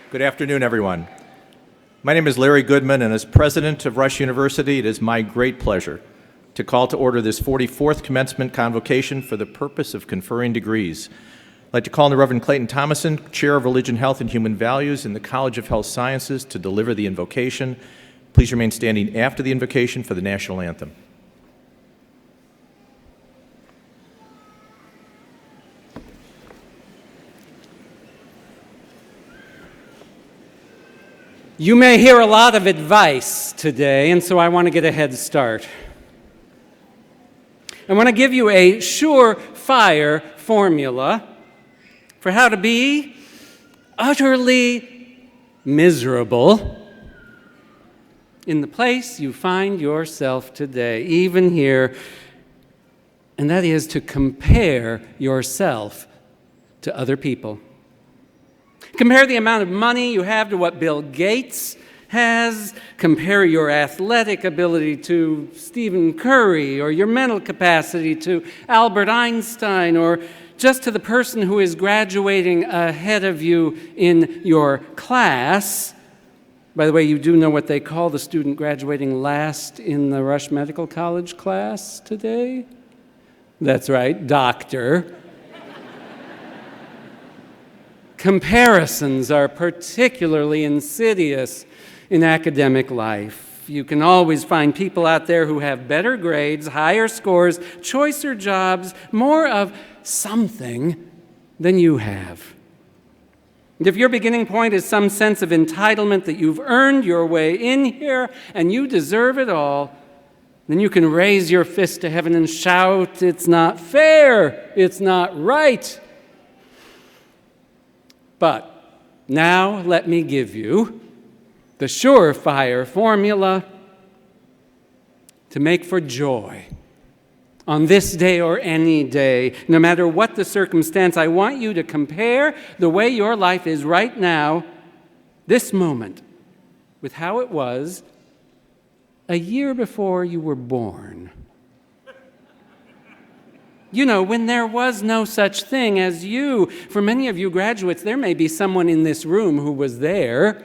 Good afternoon, everyone. My name is Larry Goodman, and as president of Rush University, it is my great pleasure to call to order this 44th commencement convocation for the purpose of conferring degrees. I'd like to call on the Reverend Clayton Thomason, Chair of Religion, Health, and Human Values in the College of Health Sciences, to deliver the invocation. Please remain standing after the invocation for the national anthem. You may hear a lot of advice today, and so I want to get a head start. I want to give you a surefire formula for how to be utterly miserable in the place you find yourself today, even here, and that is to compare yourself to other people. Compare the amount of money you have to what Bill Gates has. Compare your athletic ability to Stephen Curry, or your mental capacity to Albert Einstein, or just to the person who is graduating ahead of you in your class. By the way, you do know what they call the student graduating last in the Rush Medical College class today? That's right, doctor. Comparisons are particularly insidious in academic life. You can always find people out there who have better grades, higher scores, choicer jobs, more of something than you have. And if your beginning point is some sense of entitlement that you've earned your way in here and you deserve it all, then you can raise your fist to heaven and shout, "It's not fair, it's not right." But now let me give you the surefire formula to make for joy on this day or any day. No matter what the circumstance, I want you to compare the way your life is right now, this moment, with how it was a year before you were born. You know, when there was no such thing as you. For many of you graduates, there may be someone in this room who was there.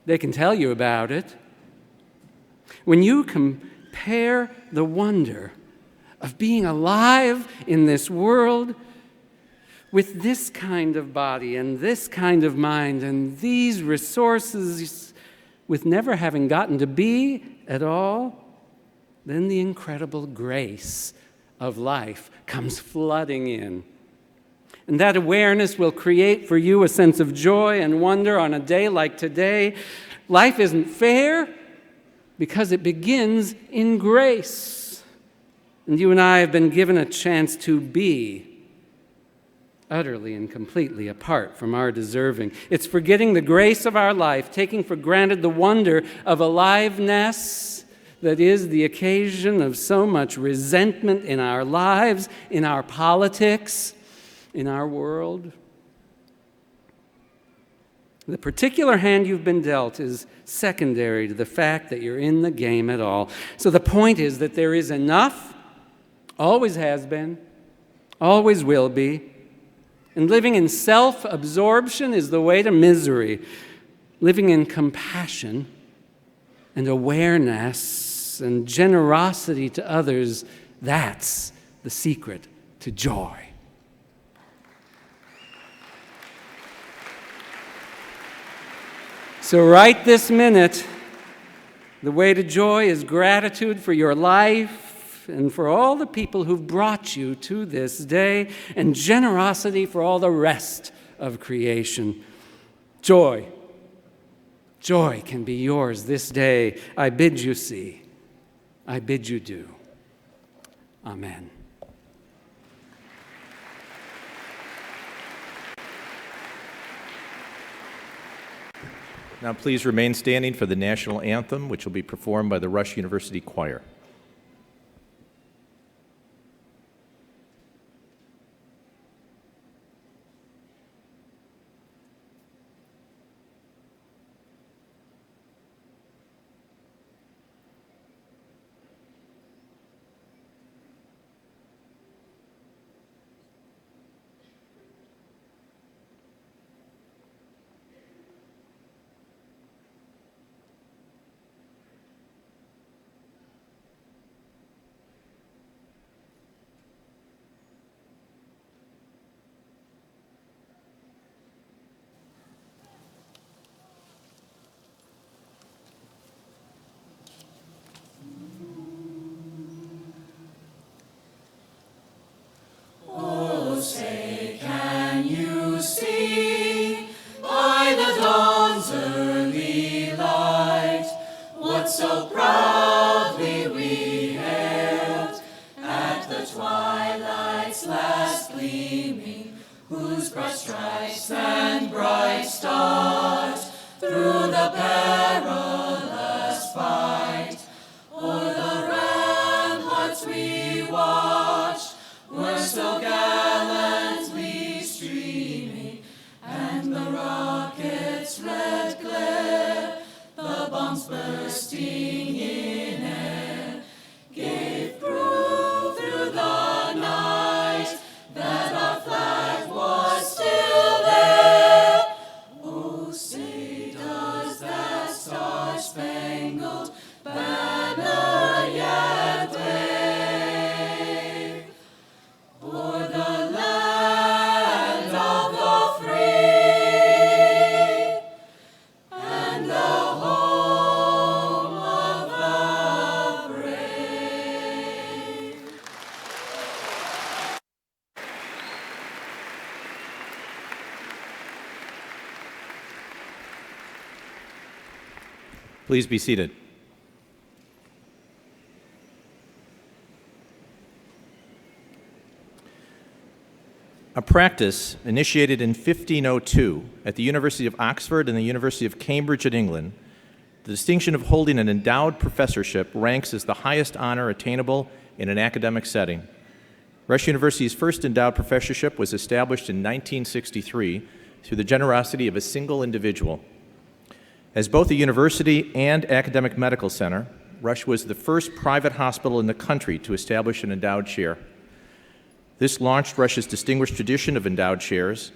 They can tell you about it. When you compare the wonder of being alive in this world with this kind of body and this kind of mind and these resources, with never having gotten to be at all, then the incredible grace of life comes flooding in. And that awareness will create for you a sense of joy and wonder on a day like today. Life isn't fair because it begins in grace. And you and I have been given a chance to be utterly and completely apart from our deserving. It's forgetting the grace of our life, taking for granted the wonder of aliveness that is the occasion of so much resentment in our lives, in our politics, in our world. The particular hand you've been dealt is secondary to the fact that you're in the game at all. So the point is that there is enough, always has been, always will be, and living in self-absorption is the way to misery. Living in compassion and awareness and generosity to others, that's the secret to joy. So right this minute, the way to joy is gratitude for your life and for all the people who've brought you to this day, and generosity for all the rest of creation. Joy can be yours this day. I bid you see. I bid you do. Amen. Now please remain standing for the national anthem, which will be performed by the Rush University Choir. gleaming, whose broad stripes and bright stars through the perilous fight o'er the ramparts we watched were so gallantly streaming, and the rockets' red glare, the bombs bursting in air, gave proof through the night that our flag was still there. Oh, say does that star-spangled banner yet wave o'er the land of the free and the home of the brave. Please be seated. A practice initiated in 1502 at the University of Oxford and the University of Cambridge in England, the distinction of holding an endowed professorship ranks as the highest honor attainable in an academic setting. Rush University's first endowed professorship was established in 1963 through the generosity of a single individual. As both a university and academic medical center, Rush was the first private hospital in the country to establish an endowed chair. This launched Rush's distinguished tradition of endowed chairs.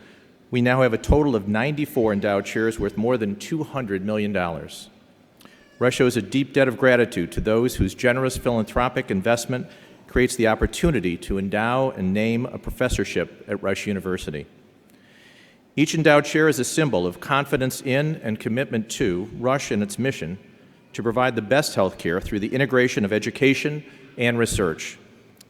We now have a total of 94 endowed chairs worth more than $200 million. Rush owes a deep debt of gratitude to those whose generous philanthropic investment creates the opportunity to endow and name a professorship at Rush University. Each endowed chair is a symbol of confidence in and commitment to Rush and its mission to provide the best health care through the integration of education and research.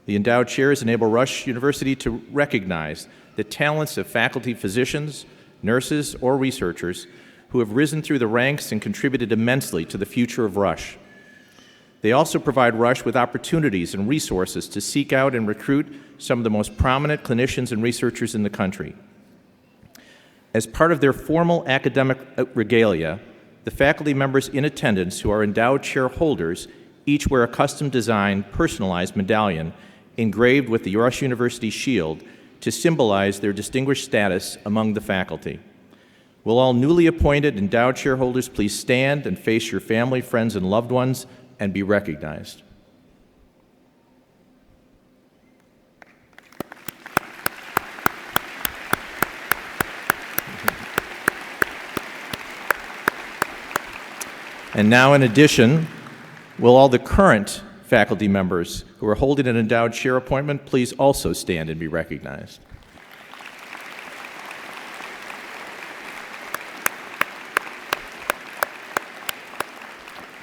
The endowed chairs enable Rush University to recognize the talents of faculty physicians, nurses, or researchers who have risen through the ranks and contributed immensely to the future of Rush. They also provide Rush with opportunities and resources to seek out and recruit some of the most prominent clinicians and researchers in the country. As part of their formal academic regalia, the faculty members in attendance who are endowed chair holders each wear a custom-designed, personalized medallion engraved with the Rush University shield to symbolize their distinguished status among the faculty. Will all newly appointed endowed chair holders please stand and face your family, friends, and loved ones and be recognized. And now, in addition, will all the current faculty members who are holding an endowed chair appointment please also stand and be recognized.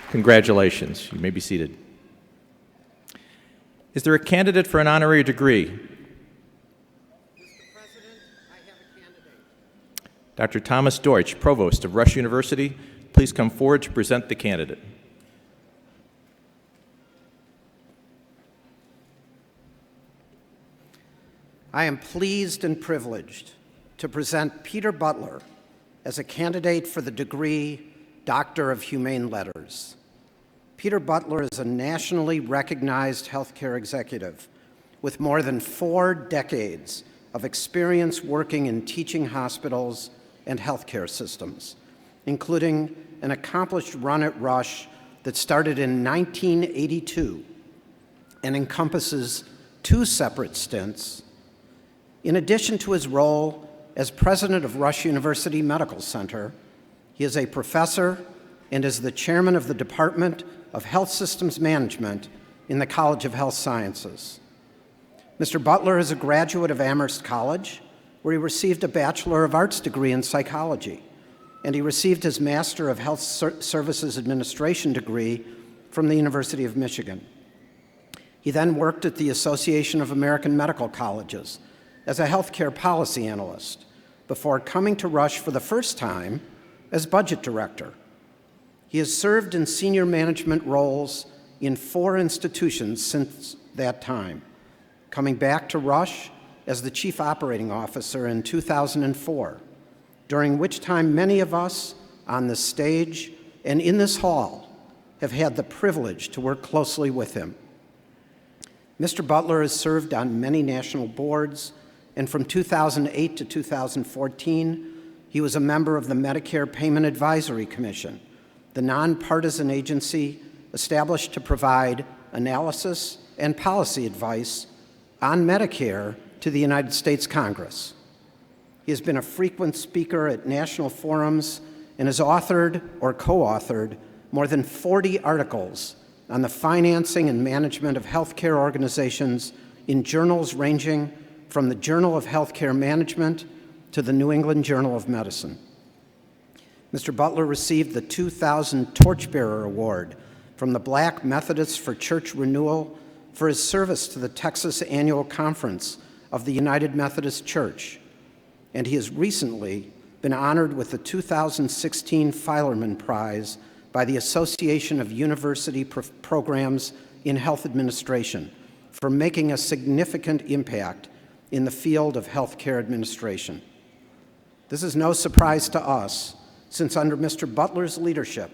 Congratulations. You may be seated. Is there a candidate for an honorary degree? Mr. President, I have a candidate. Dr. Thomas Deutsch, Provost of Rush University, please come forward to present the candidate. I am pleased and privileged to present Peter Butler as a candidate for the degree Doctor of Humane Letters. Peter Butler is a nationally recognized healthcare executive with more than 4 decades of experience working in teaching hospitals and healthcare systems, including an accomplished run at Rush that started in 1982 and encompasses 2 separate stints. In addition to his role as president of Rush University Medical Center, he is a professor and is the chairman of the Department of Health Systems Management in the College of Health Sciences. Mr. Butler is a graduate of Amherst College, where he received a Bachelor of Arts degree in psychology, and he received his Master of Health Services Administration degree from the University of Michigan. He then worked at the Association of American Medical Colleges as a healthcare policy analyst before coming to Rush for the first time as budget director. He has served in senior management roles in 4 institutions since that time, coming back to Rush as the Chief Operating Officer in 2004, during which time many of us on this stage and in this hall have had the privilege to work closely with him. Mr. Butler has served on many national boards, and from 2008 to 2014, he was a member of the Medicare Payment Advisory Commission, the nonpartisan agency established to provide analysis and policy advice on Medicare to the United States Congress. He has been a frequent speaker at national forums and has authored or co-authored more than 40 articles on the financing and management of healthcare organizations in journals ranging from the Journal of Healthcare Management to the New England Journal of Medicine. Mr. Butler received the 2000 Torchbearer Award from the Black Methodists for Church Renewal for his service to the Texas Annual Conference of the United Methodist Church, and he has recently been honored with the 2016 Filerman Prize by the Association of University Programs in Health Administration for making a significant impact in the field of healthcare administration. This is no surprise to us, since under Mr. Butler's leadership,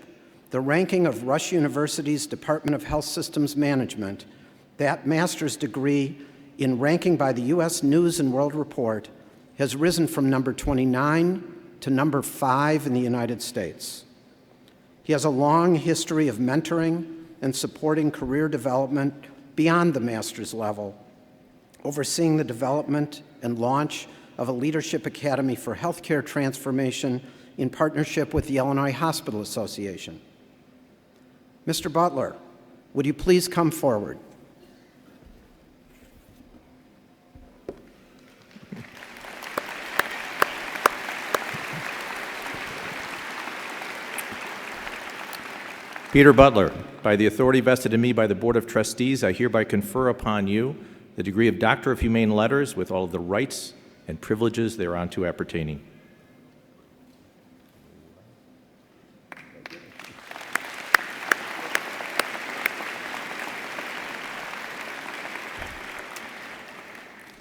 the ranking of Rush University's Department of Health Systems Management, that master's degree in ranking by the U.S. News and World Report, has risen from number 29 to number 5 in the United States. He has a long history of mentoring and supporting career development beyond the master's level, overseeing the development and launch of a leadership academy for healthcare transformation in partnership with the Illinois Hospital Association. Mr. Butler, would you please come forward? Peter Butler, by the authority vested in me by the Board of Trustees, I hereby confer upon you the degree of Doctor of Humane Letters with all of the rights and privileges thereunto appertaining.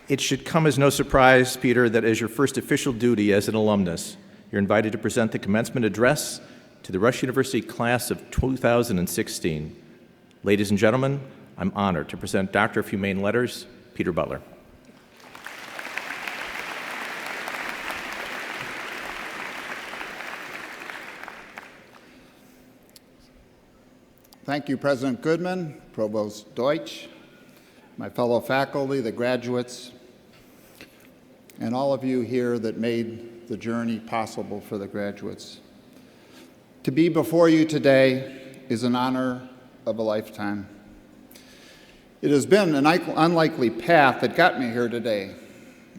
It should come as no surprise, Peter, that as your first official duty as an alumnus, you're invited to present the commencement address to the Rush University class of 2016. Ladies and gentlemen, I'm honored to present Doctor of Humane Letters, Peter Butler. Thank you, President Goodman, Provost Deutsch, my fellow faculty, the graduates, and all of you here that made the journey possible for the graduates. To be before you today is an honor of a lifetime. It has been an unlikely path that got me here today.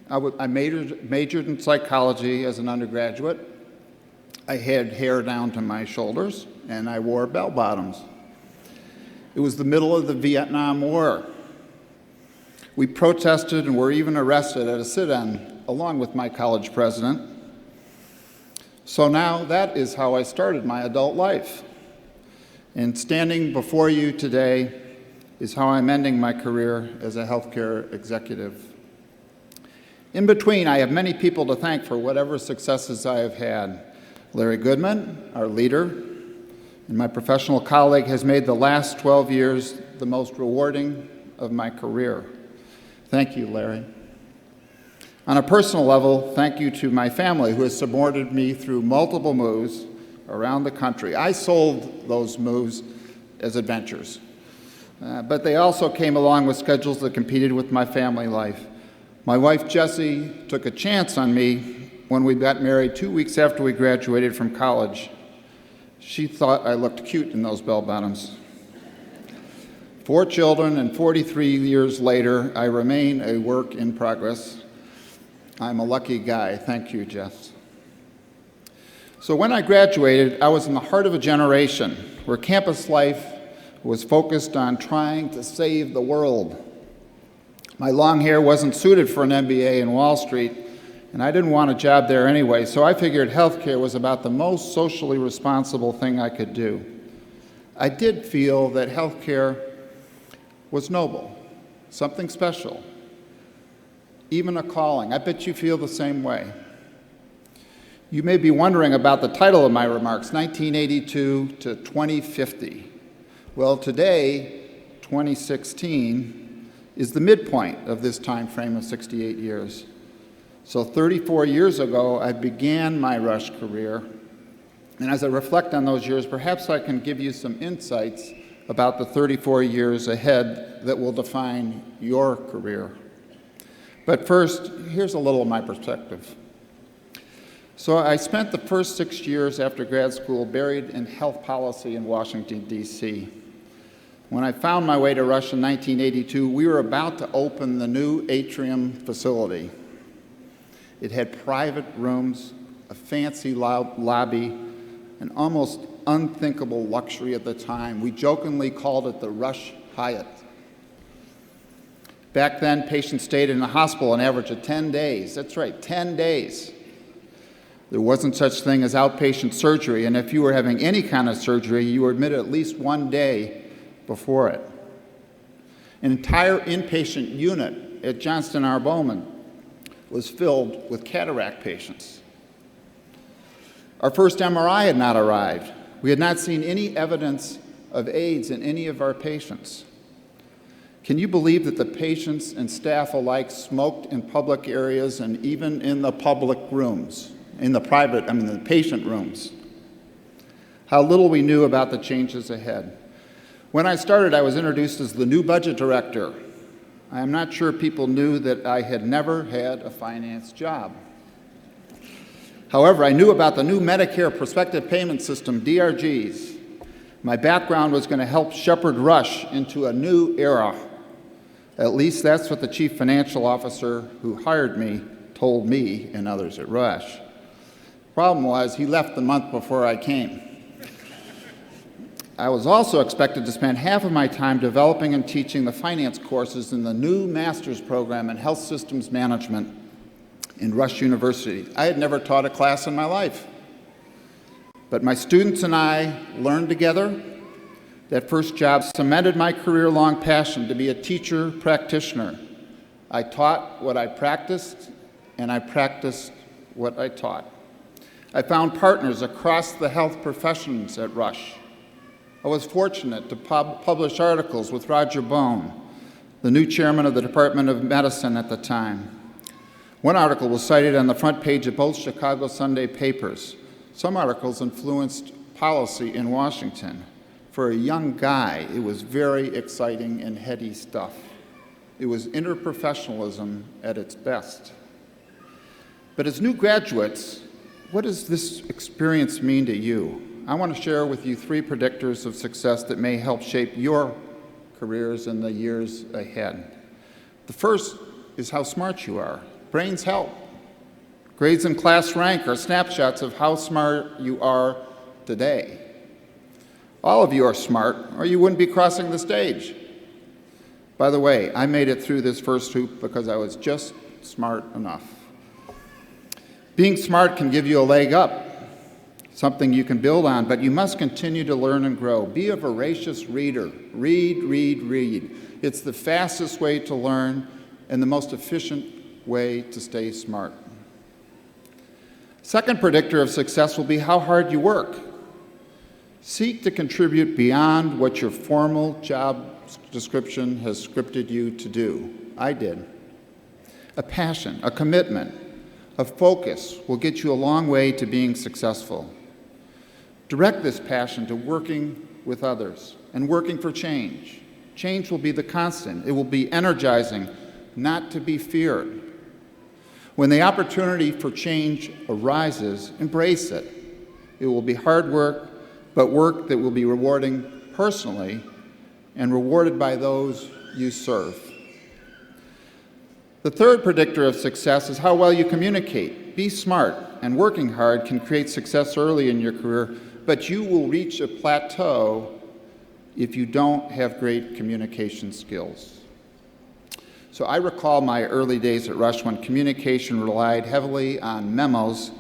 I majored in psychology as an undergraduate. I had hair down to my shoulders, and I wore bell-bottoms. It was the middle of the Vietnam War. We protested and were even arrested at a sit-in along with my college president. So now that is how I started my adult life. And standing before you today is how I'm ending my career as a healthcare executive. In between, I have many people to thank for whatever successes I have had. Larry Goodman, our leader, and my professional colleague, has made the last 12 years the most rewarding of my career. Thank you, Larry. On a personal level, thank you to my family who has supported me through multiple moves around the country. I sold those moves as adventures, but they also came along with schedules that competed with my family life. My wife, Jessie, took a chance on me when we got married 2 weeks after we graduated from college. She thought I looked cute in those bell-bottoms. 4 children, and 43 years later, I remain a work in progress. I'm a lucky guy. Thank you, Jess. So when I graduated, I was in the heart of a generation where campus life was focused on trying to save the world. My long hair wasn't suited for an MBA in Wall Street, and I didn't want a job there anyway, so I figured healthcare was about the most socially responsible thing I could do. I did feel that healthcare was noble, something special. even a calling. I bet you feel the same way. You may be wondering about the title of my remarks, 1982 to 2050. Well, today, 2016, is the midpoint of this time frame of 68 years. So 34 years ago, I began my Rush career. And as I reflect on those years, perhaps I can give you some insights about the 34 years ahead that will define your career. But first, here's a little of my perspective. So I spent the first 6 years after grad school buried in health policy in Washington, D.C. When I found my way to Rush in 1982, we were about to open the new atrium facility. It had private rooms, a fancy lobby, an almost unthinkable luxury at the time. We jokingly called it the Rush Hyatt. Back then, patients stayed in the hospital an average of 10 days. That's right, 10 days. There wasn't such thing as outpatient surgery, and if you were having any kind of surgery, you were admitted at least one day before it. An entire inpatient unit at Johnston R. Bowman was filled with cataract patients. Our first MRI had not arrived. We had not seen any evidence of AIDS in any of our patients. Can you believe that the patients and staff alike smoked in public areas and even in the public rooms? The patient rooms. How little we knew about the changes ahead. When I started, I was introduced as the new budget director. I am not sure people knew that I had never had a finance job. However, I knew about the new Medicare prospective payment system, DRGs. My background was going to help shepherd Rush into a new era. At least that's what the chief financial officer who hired me told me and others at Rush. Problem was, he left the month before I came. I was also expected to spend half of my time developing and teaching the finance courses in the new master's program in health systems management in Rush University. I had never taught a class in my life. But my students and I learned together. That first job cemented my career-long passion to be a teacher practitioner. I taught what I practiced, and I practiced what I taught. I found partners across the health professions at Rush. I was fortunate to publish articles with Roger Bone, the new chairman of the Department of Medicine at the time. One article was cited on the front page of both Chicago Sunday papers. Some articles influenced policy in Washington. For a young guy, it was very exciting and heady stuff. It was interprofessionalism at its best. But as new graduates, what does this experience mean to you? I want to share with you 3 predictors of success that may help shape your careers in the years ahead. The first is how smart you are. Brains help. Grades and class rank are snapshots of how smart you are today. All of you are smart, or you wouldn't be crossing the stage. By the way, I made it through this first hoop because I was just smart enough. Being smart can give you a leg up, something you can build on, but you must continue to learn and grow. Be a voracious reader. Read, read, read. It's the fastest way to learn and the most efficient way to stay smart. Second predictor of success will be how hard you work. Seek to contribute beyond what your formal job description has scripted you to do. I did. A passion, a commitment, a focus will get you a long way to being successful. Direct this passion to working with others and working for change. Change will be the constant. It will be energizing, not to be feared. When the opportunity for change arises, embrace it. It will be hard work, but work that will be rewarding personally and rewarded by those you serve. The third predictor of success is how well you communicate. Be smart, and working hard can create success early in your career, but you will reach a plateau if you don't have great communication skills. So I recall my early days at Rush when communication relied heavily on memos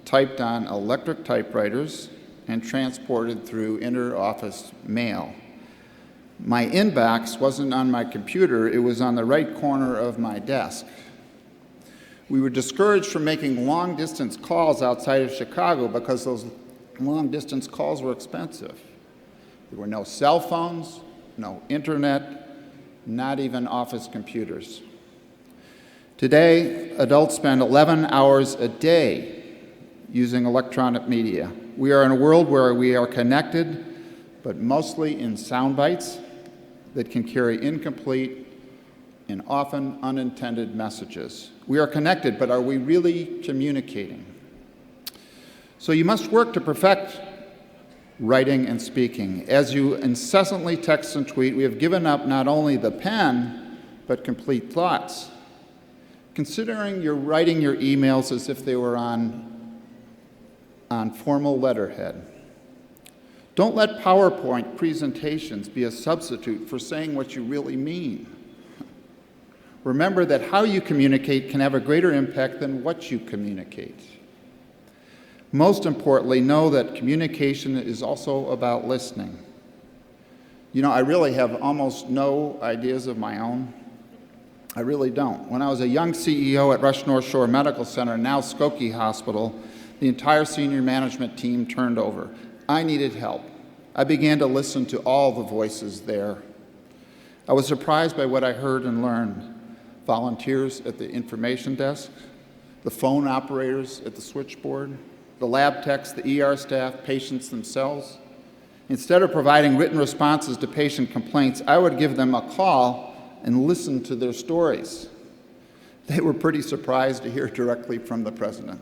typed on electric typewriters and transported through inter-office mail. My inbox wasn't on my computer, it was on the right corner of my desk. We were discouraged from making long-distance calls outside of Chicago because those long-distance calls were expensive. There were no cell phones, no internet, not even office computers. Today, adults spend 11 hours a day using electronic media. We are in a world where we are connected, but mostly in sound bites that can carry incomplete and often unintended messages. We are connected, but are we really communicating? So you must work to perfect writing and speaking. As you incessantly text and tweet, we have given up not only the pen, but complete thoughts. Considering you're writing your emails as if they were on formal letterhead. Don't let PowerPoint presentations be a substitute for saying what you really mean. Remember that how you communicate can have a greater impact than what you communicate. Most importantly, know that communication is also about listening. You know, I really have almost no ideas of my own. I really don't. When I was a young CEO at Rush North Shore Medical Center, now Skokie Hospital, the entire senior management team turned over. I needed help. I began to listen to all the voices there. I was surprised by what I heard and learned. Volunteers at the information desk, the phone operators at the switchboard, the lab techs, the ER staff, patients themselves. Instead of providing written responses to patient complaints, I would give them a call and listen to their stories. They were pretty surprised to hear directly from the president.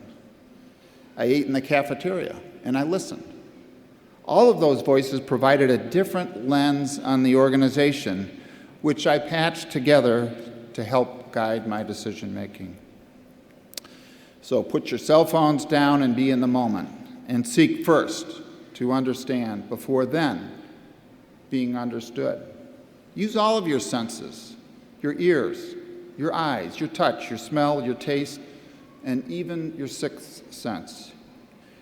I ate in the cafeteria, and I listened. All of those voices provided a different lens on the organization, which I patched together to help guide my decision-making. So put your cell phones down and be in the moment, and seek first to understand before then being understood. Use all of your senses, your ears, your eyes, your touch, your smell, your taste, and even your sixth sense.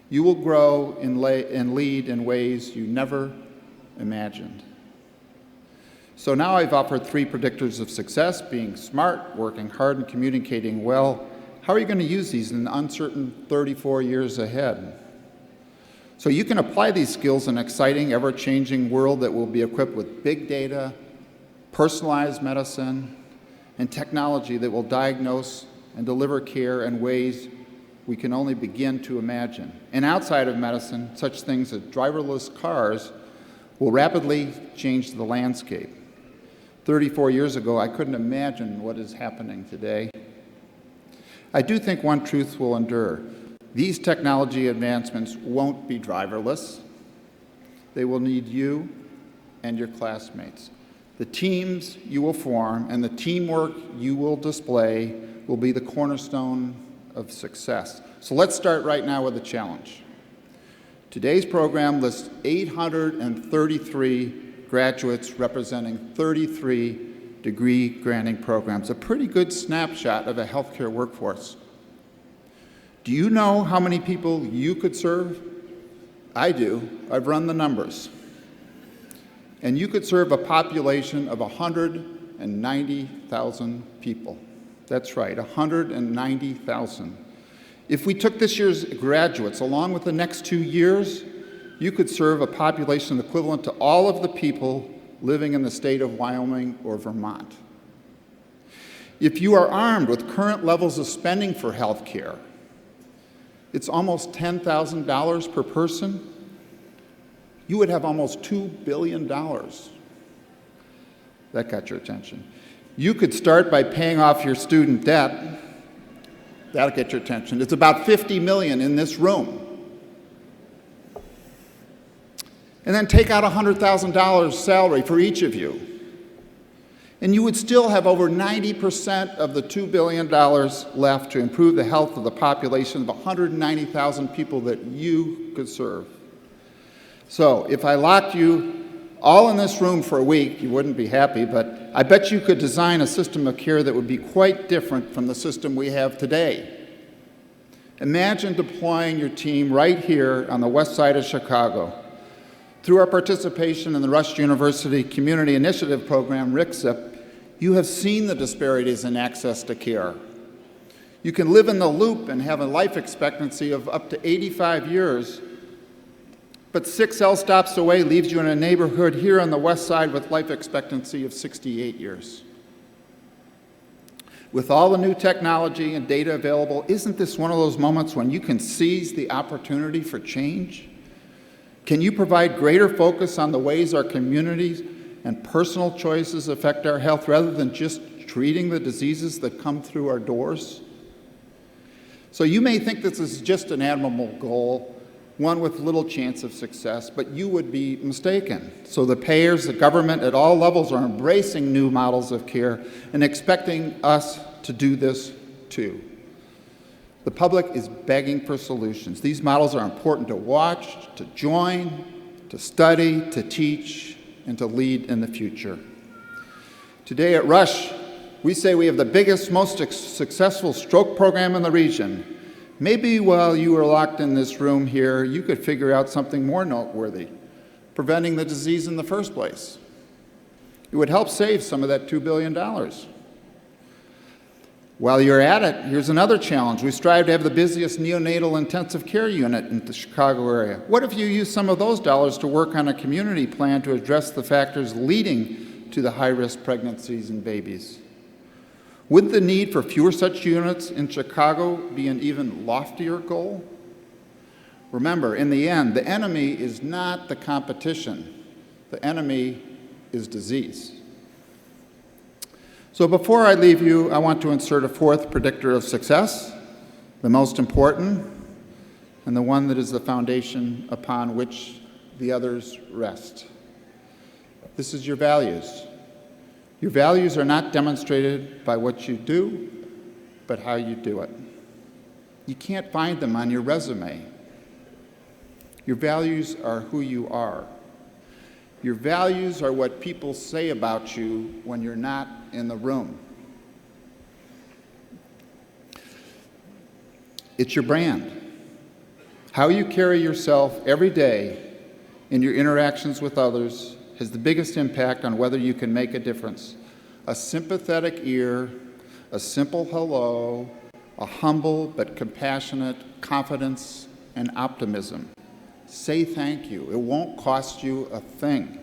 You will grow and lead in ways you never imagined. So now I've offered 3 predictors of success: being smart, working hard, and communicating well. How are you going to use these in the uncertain 34 years ahead? So you can apply these skills in an exciting, ever-changing world that will be equipped with big data, personalized medicine, and technology that will diagnose and deliver care in ways we can only begin to imagine. And outside of medicine, such things as driverless cars will rapidly change the landscape. 34 years ago, I couldn't imagine what is happening today. I do think one truth will endure. These technology advancements won't be driverless. They will need you and your classmates. The teams you will form and the teamwork you will display will be the cornerstone of success. So let's start right now with a challenge. Today's program lists 833 graduates representing 33 degree-granting programs, a pretty good snapshot of a healthcare workforce. Do you know how many people you could serve? I do. I've run the numbers. And you could serve a population of 190,000 people. That's right, 190,000. If we took this year's graduates along with the next 2 years, you could serve a population equivalent to all of the people living in the state of Wyoming or Vermont. If you are armed with current levels of spending for health care, it's almost $10,000 per person. You would have almost $2 billion. That got your attention. You could start by paying off your student debt. That'll get your attention. It's about $50 million in this room. And then take out $100,000 salary for each of you. And you would still have over 90% of the $2 billion left to improve the health of the population of 190,000 people that you could serve. So if I locked you all in this room for a week, you wouldn't be happy, but I bet you could design a system of care that would be quite different from the system we have today. Imagine deploying your team right here on the west side of Chicago. Through our participation in the Rush University Community Initiative Program, RICSIP, you have seen the disparities in access to care. You can live in the loop and have a life expectancy of up to 85 years, but 6 L stops away leaves you in a neighborhood here on the west side with life expectancy of 68 years. With all the new technology and data available, isn't this one of those moments when you can seize the opportunity for change? Can you provide greater focus on the ways our communities and personal choices affect our health rather than just treating the diseases that come through our doors? So you may think this is just an admirable goal, one with little chance of success, but you would be mistaken. So the payers, the government at all levels are embracing new models of care and expecting us to do this too. The public is begging for solutions. These models are important to watch, to join, to study, to teach, and to lead in the future. Today at Rush, we say we have the biggest, most successful stroke program in the region. Maybe while you were locked in this room here, you could figure out something more noteworthy, preventing the disease in the first place. It would help save some of that $2 billion. While you're at it, here's another challenge. We strive to have the busiest neonatal intensive care unit in the Chicago area. What if you use some of those dollars to work on a community plan to address the factors leading to the high-risk pregnancies and babies? Would the need for fewer such units in Chicago be an even loftier goal? Remember, in the end, the enemy is not the competition. The enemy is disease. So before I leave you, I want to insert a fourth predictor of success, the most important, and the one that is the foundation upon which the others rest. This is your values. Your values are not demonstrated by what you do, but how you do it. You can't find them on your resume. Your values are who you are. Your values are what people say about you when you're not in the room. It's your brand. How you carry yourself every day in your interactions with others has the biggest impact on whether you can make a difference. A sympathetic ear, a simple hello, a humble but compassionate confidence and optimism. Say thank you. It won't cost you a thing.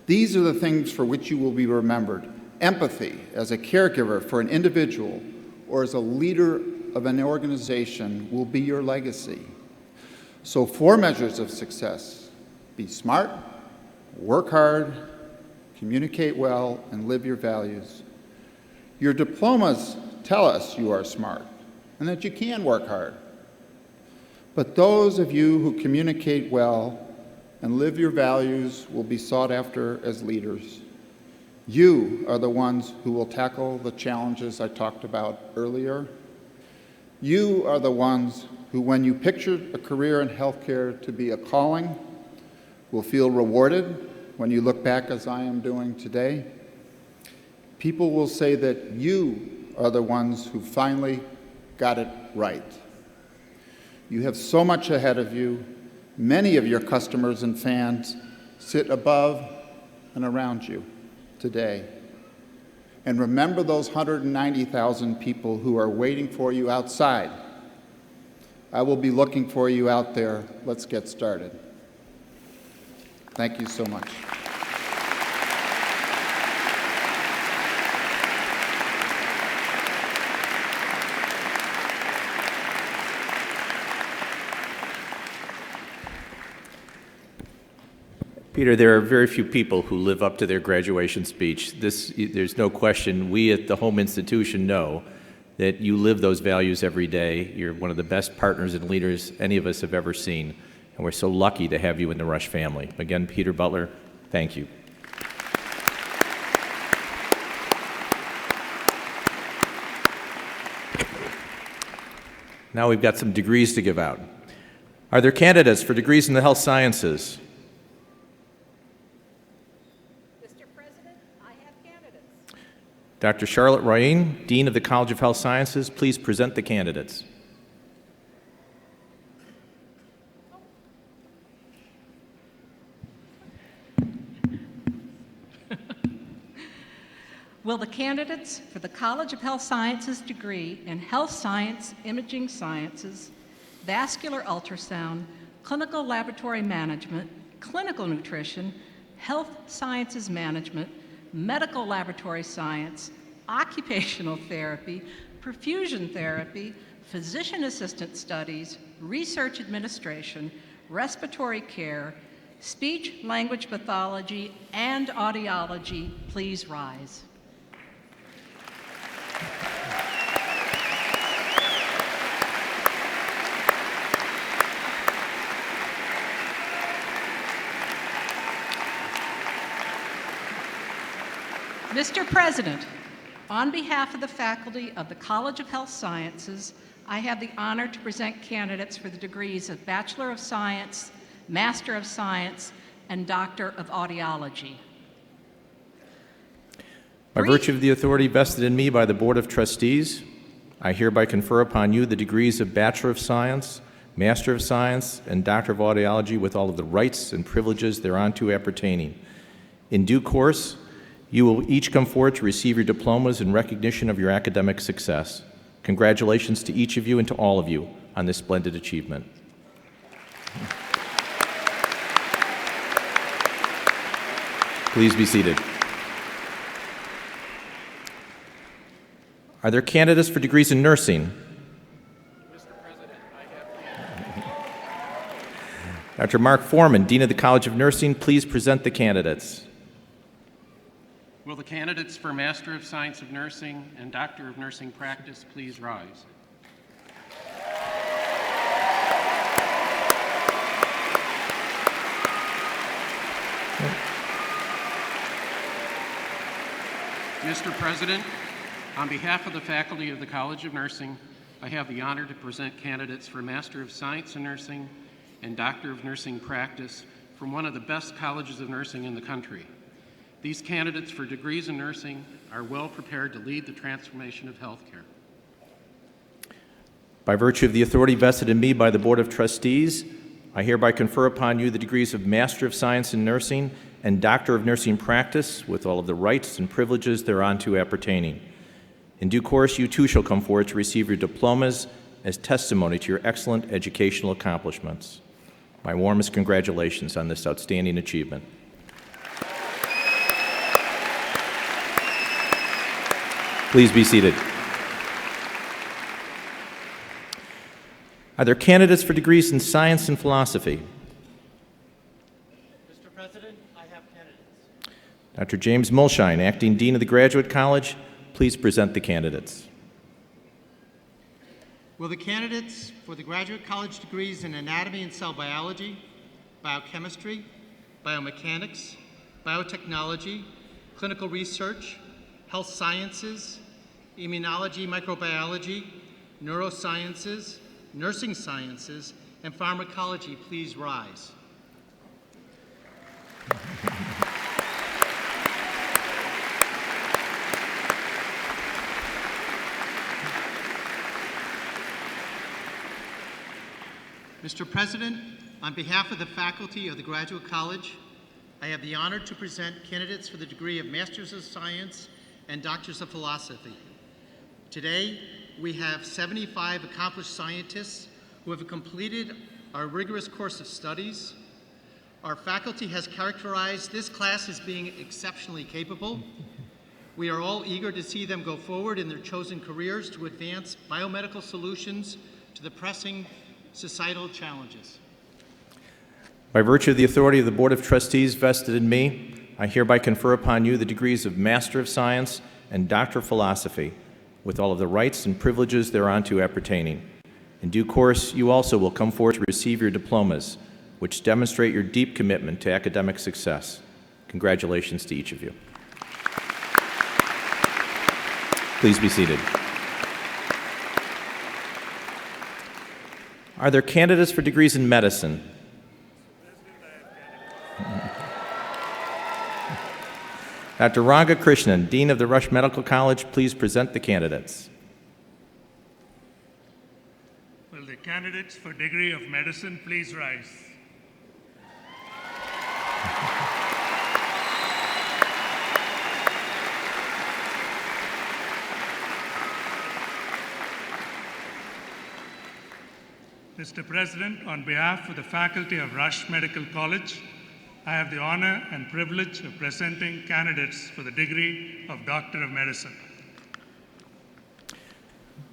These are the things for which you will be remembered. Empathy as a caregiver for an individual or as a leader of an organization will be your legacy. So 4 measures of success: be smart, work hard, communicate well, and live your values. Your diplomas tell us you are smart and that you can work hard. But those of you who communicate well and live your values will be sought after as leaders. You are the ones who will tackle the challenges I talked about earlier. You are the ones who, when you pictured a career in healthcare to be a calling, will feel rewarded when you look back as I am doing today. People will say that you are the ones who finally got it right. You have so much ahead of you. Many of your customers and fans sit above and around you today. And remember those 190,000 people who are waiting for you outside. I will be looking for you out there. Let's get started. Thank you so much. Peter, there are very few people who live up to their graduation speech. There's no question. We at the home institution know that you live those values every day. You're one of the best partners and leaders any of us have ever seen, and we're so lucky to have you in the Rush family. Again, Peter Butler, thank you. Now we've got some degrees to give out. Are there candidates for degrees in the health sciences? Dr. Charlotte Ryan, Dean of the College of Health Sciences, please present the candidates. Will the candidates for the College of Health Sciences degree in Health Science, Imaging Sciences, Vascular Ultrasound, Clinical Laboratory Management, Clinical Nutrition, Health Sciences Management, Medical Laboratory Science, Occupational Therapy, Perfusion Therapy, Physician Assistant Studies, Research Administration, Respiratory Care, Speech Language Pathology, and Audiology, please rise. Mr. President, on behalf of the faculty of the College of Health Sciences, I have the honor to present candidates for the degrees of Bachelor of Science, Master of Science, and Doctor of Audiology. By virtue of the authority vested in me by the Board of Trustees, I hereby confer upon you the degrees of Bachelor of Science, Master of Science, and Doctor of Audiology with all of the rights and privileges thereunto appertaining. In due course, you will each come forward to receive your diplomas in recognition of your academic success. Congratulations to each of you and to all of you on this splendid achievement. Please be seated. Are there candidates for degrees in nursing? Mr. President, I have Dr. Mark Foreman, Dean of the College of Nursing, please present the candidates. Will the candidates for Master of Science of Nursing and Doctor of Nursing Practice please rise? Mr. President, on behalf of the faculty of the College of Nursing, I have the honor to present candidates for Master of Science in Nursing and Doctor of Nursing Practice from one of the best colleges of nursing in the country. These candidates for degrees in nursing are well prepared to lead the transformation of healthcare. By virtue of the authority vested in me by the Board of Trustees, I hereby confer upon you the degrees of Master of Science in Nursing and Doctor of Nursing Practice with all of the rights and privileges thereunto appertaining. In due course, you too shall come forward to receive your diplomas as testimony to your excellent educational accomplishments. My warmest congratulations on this outstanding achievement. Please be seated. Are there candidates for degrees in science and philosophy? Mr. President, I have candidates. Dr. James Mulshine, Acting Dean of the Graduate College, please present the candidates. Will the candidates for the graduate college degrees in anatomy and cell biology, biochemistry, biomechanics, biotechnology, clinical research, health sciences, immunology, microbiology, neurosciences, nursing sciences, and pharmacology please rise? Mr. President, on behalf of the faculty of the Graduate College, I have the honor to present candidates for the degree of Masters of Science and Doctors of Philosophy. Today, we have 75 accomplished scientists who have completed our rigorous course of studies. Our faculty has characterized this class as being exceptionally capable. We are all eager to see them go forward in their chosen careers to advance biomedical solutions to the pressing societal challenges. By virtue of the authority of the Board of Trustees vested in me, I hereby confer upon you the degrees of Master of Science and Doctor of Philosophy, with all of the rights and privileges thereunto appertaining. In due course, you also will come forward to receive your diplomas, which demonstrate your deep commitment to academic success. Congratulations to each of you. Please be seated. Are there candidates for degrees in medicine? Dr. Ranga Krishnan, Dean of the Rush Medical College, please present the candidates. Will the candidates for degree of medicine please rise? Mr. President, on behalf of the faculty of Rush Medical College, I have the honor and privilege of presenting candidates for the degree of Doctor of Medicine.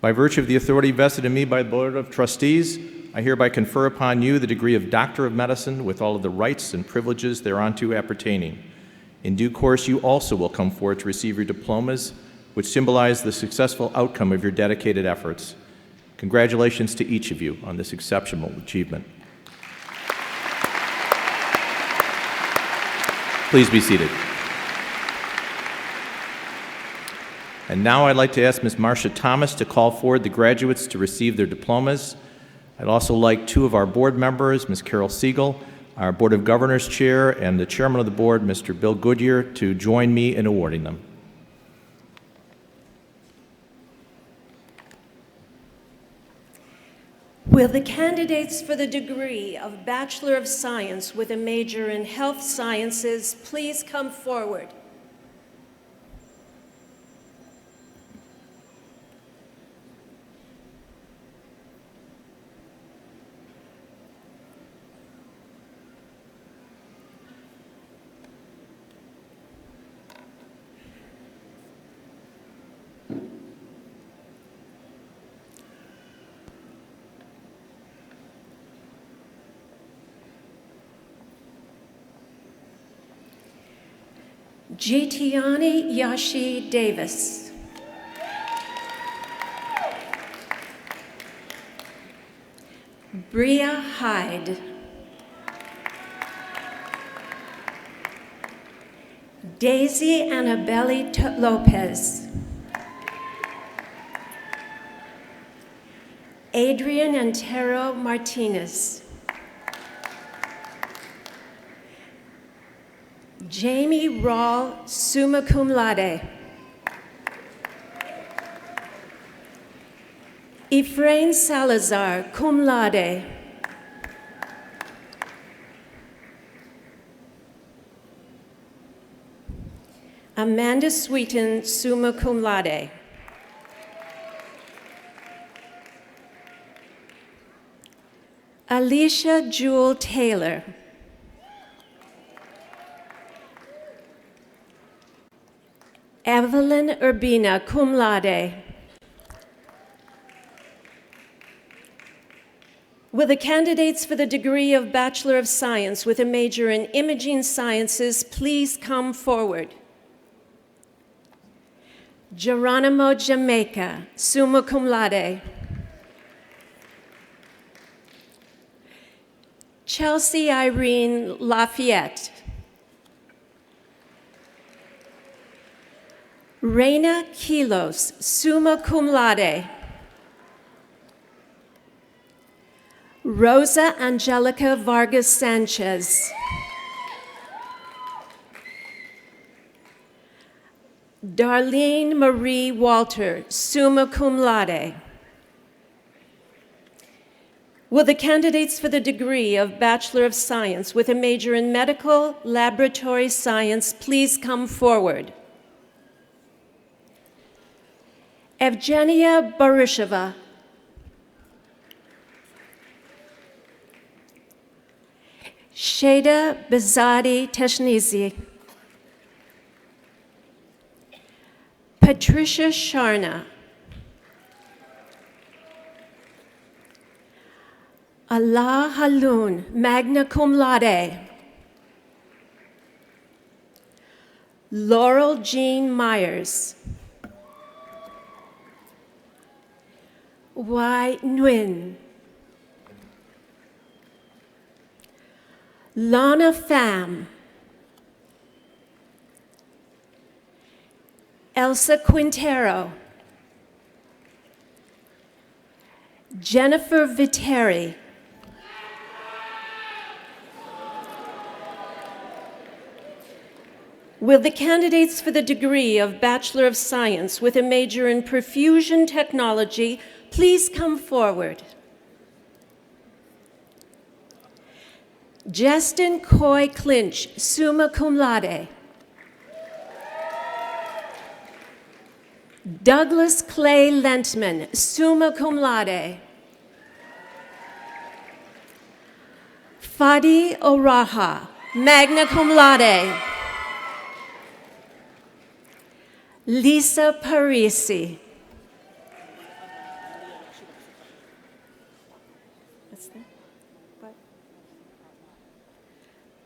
By virtue of the authority vested in me by the Board of Trustees, I hereby confer upon you the degree of Doctor of Medicine with all of the rights and privileges thereunto appertaining. In due course, you also will come forward to receive your diplomas, which symbolize the successful outcome of your dedicated efforts. Congratulations to each of you on this exceptional achievement. Please be seated. And now I'd like to ask Ms. Marcia Thomas to call forward the graduates to receive their diplomas. I'd also like two of our board members, Ms. Carol Siegel, our Board of Governors Chair, and the Chairman of the Board, Mr. Bill Goodyear, to join me in awarding them. Will the candidates for the degree of Bachelor of Science with a major in Health Sciences please come forward? Jitiani Yashi Davis. Bria Hyde. Daisy Annabelle Lopez. Adrian Antero Martinez. Jamie Rawl, summa cum laude. Efrain Salazar, cum laude. Amanda Sweeten, summa cum laude. Alicia Jewel Taylor. Evelyn Urbina, cum laude. Will the candidates for the degree of Bachelor of Science with a major in Imaging Sciences please come forward? Geronimo Jamaica, summa cum laude. Chelsea Irene Lafayette. Reina Kilos, summa cum laude. Rosa Angelica Vargas Sanchez. Darlene Marie Walter, summa cum laude. Will the candidates for the degree of Bachelor of Science with a major in Medical Laboratory Science please come forward? Evgenia Barysheva. Sheda Bezadi Teshnizi. Patricia Sharna. Allah Haloun, magna cum laude. Laurel Jean Myers. Wai Nguyen. Lana Pham. Elsa Quintero. Jennifer Viteri. Will the candidates for the degree of Bachelor of Science with a major in Perfusion Technology please come forward? Justin Coy Clinch, summa cum laude. Douglas Clay Lentman, summa cum laude. Fadi Oraha, magna cum laude. Lisa Parisi. What's that? What?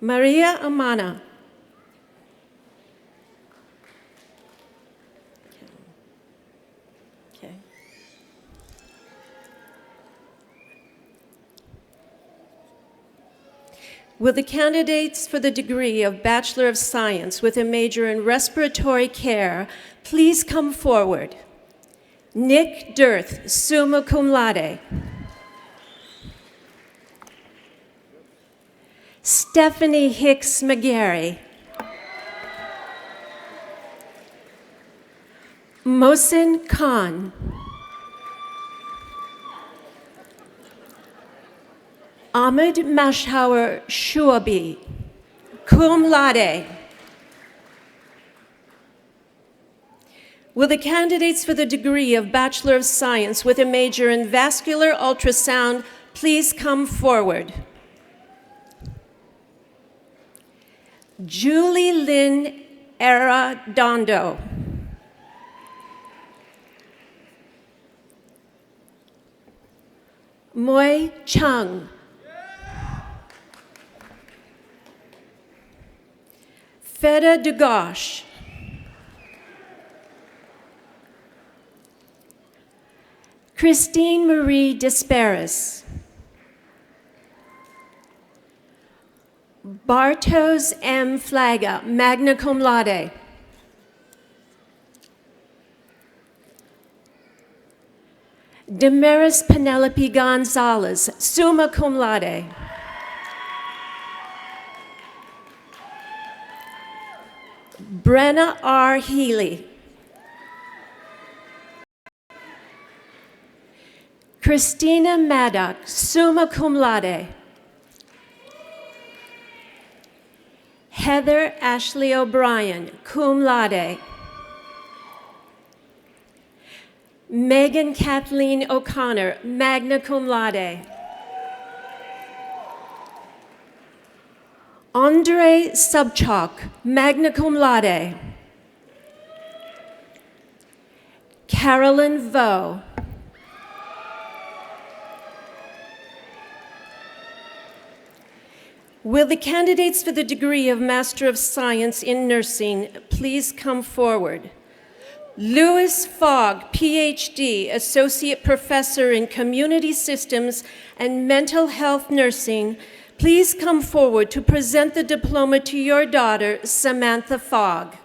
Maria Amana. Okay. Will the candidates for the degree of Bachelor of Science with a major in Respiratory Care please come forward? Nick Dirth, summa cum laude. Stephanie Hicks McGarry. Mohsin Khan. Ahmed Mashhauer Shuabi, cum laude. Will the candidates for the degree of Bachelor of Science with a major in Vascular Ultrasound please come forward? Julie Lynn Arredondo. Moi Chung. Feda Dugosh. Christine Marie Desparis. Bartos M. Flaga, magna cum laude. Damaris Penelope Gonzalez, summa cum laude. Brenna R. Healy. Christina Maddock, summa cum laude. Heather Ashley O'Brien, cum laude. Megan Kathleen O'Connor, magna cum laude. Andre Subchak, magna cum laude. Carolyn Vo. Will the candidates for the degree of Master of Science in Nursing please come forward? Louis Fogg, PhD, Associate Professor in Community Systems and Mental Health Nursing, please come forward to present the diploma to your daughter, Samantha Fogg.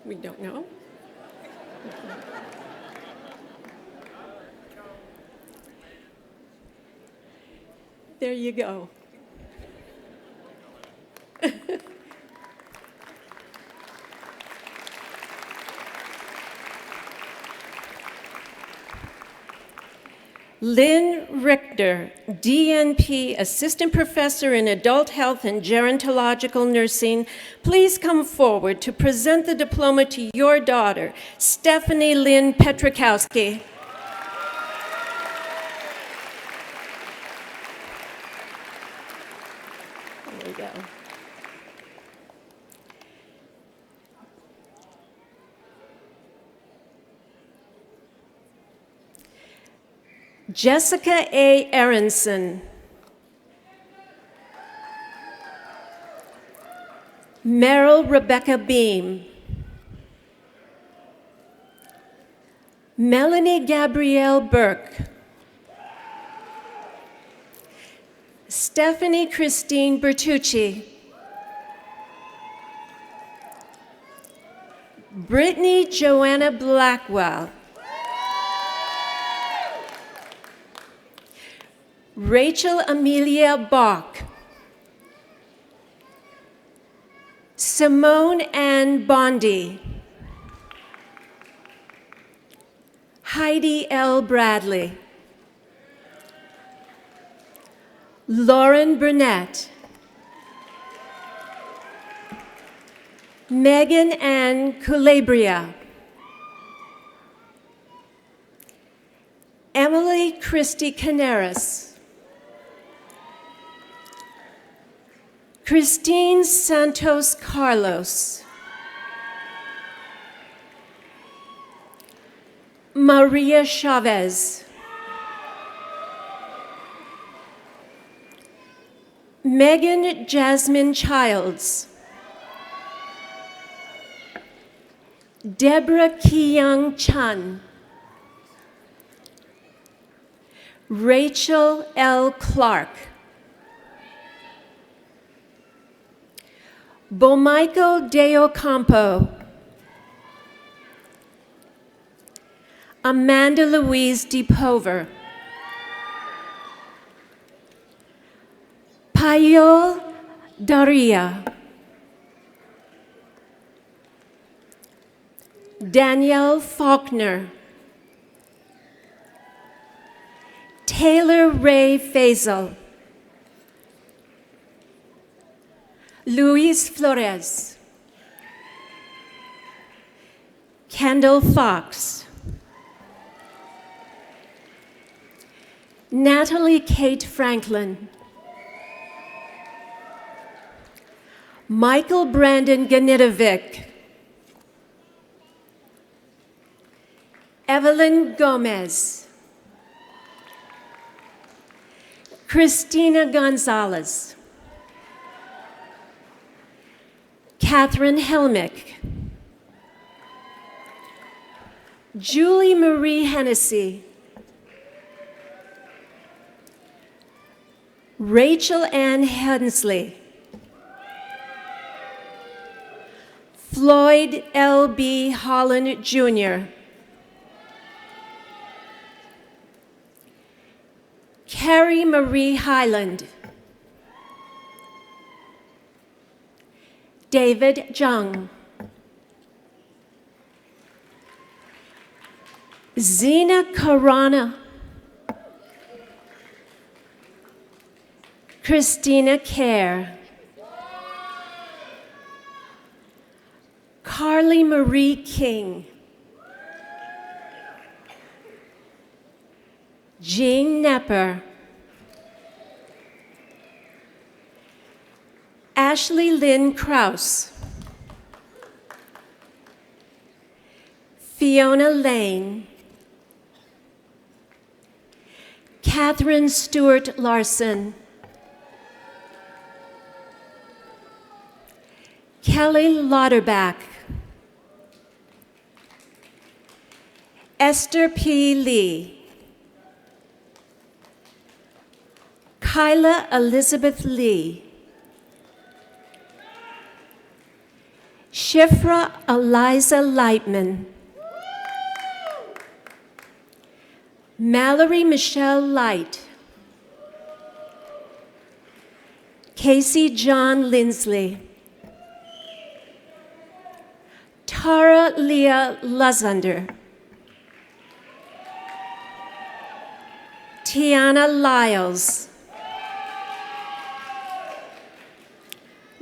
We don't know. There you go. Lynn Richter, DNP, Assistant Professor in Adult Health and Gerontological Nursing, please come forward to present the diploma to your daughter, Stephanie Lynn Petrakowski. There we go. Jessica A. Aronson. Meryl Rebecca Beam. Melanie Gabrielle Burke. Stephanie Christine Bertucci. Brittany Joanna Blackwell. Rachel Amelia Bach. Simone Ann Bondi. Heidi L. Bradley. Lauren Burnett. Megan Ann Culebria. Emily Christie Canaris. Christine Santos Carlos. Maria Chavez. Megan Jasmine Childs. Deborah Ki-young Chan. Rachel L. Clark. Bomichael De Ocampo. Amanda Louise DePover. Payol Daria. Danielle Faulkner. Taylor Ray Faisal. Luis Flores. Kendall Fox. Natalie Kate Franklin. Michael Brandon Ganitovic. Evelyn Gomez. Christina Gonzalez. Catherine Helmick. Julie Marie Hennessy. Rachel Ann Hensley. Floyd L.B. Holland, Jr. Carrie Marie Highland. David Jung. Zena Karana. Christina Kerr. Carly Marie King. Jean Nepper. Ashley Lynn Krause. Fiona Lane. Catherine Stewart Larson. Kelly Lauterbach. Esther P. Lee. Kyla Elizabeth Lee. Shifra Eliza Lightman. Mallory Michelle Light. Casey John Lindsley. Tara Leah Luzander. Tiana Lyles.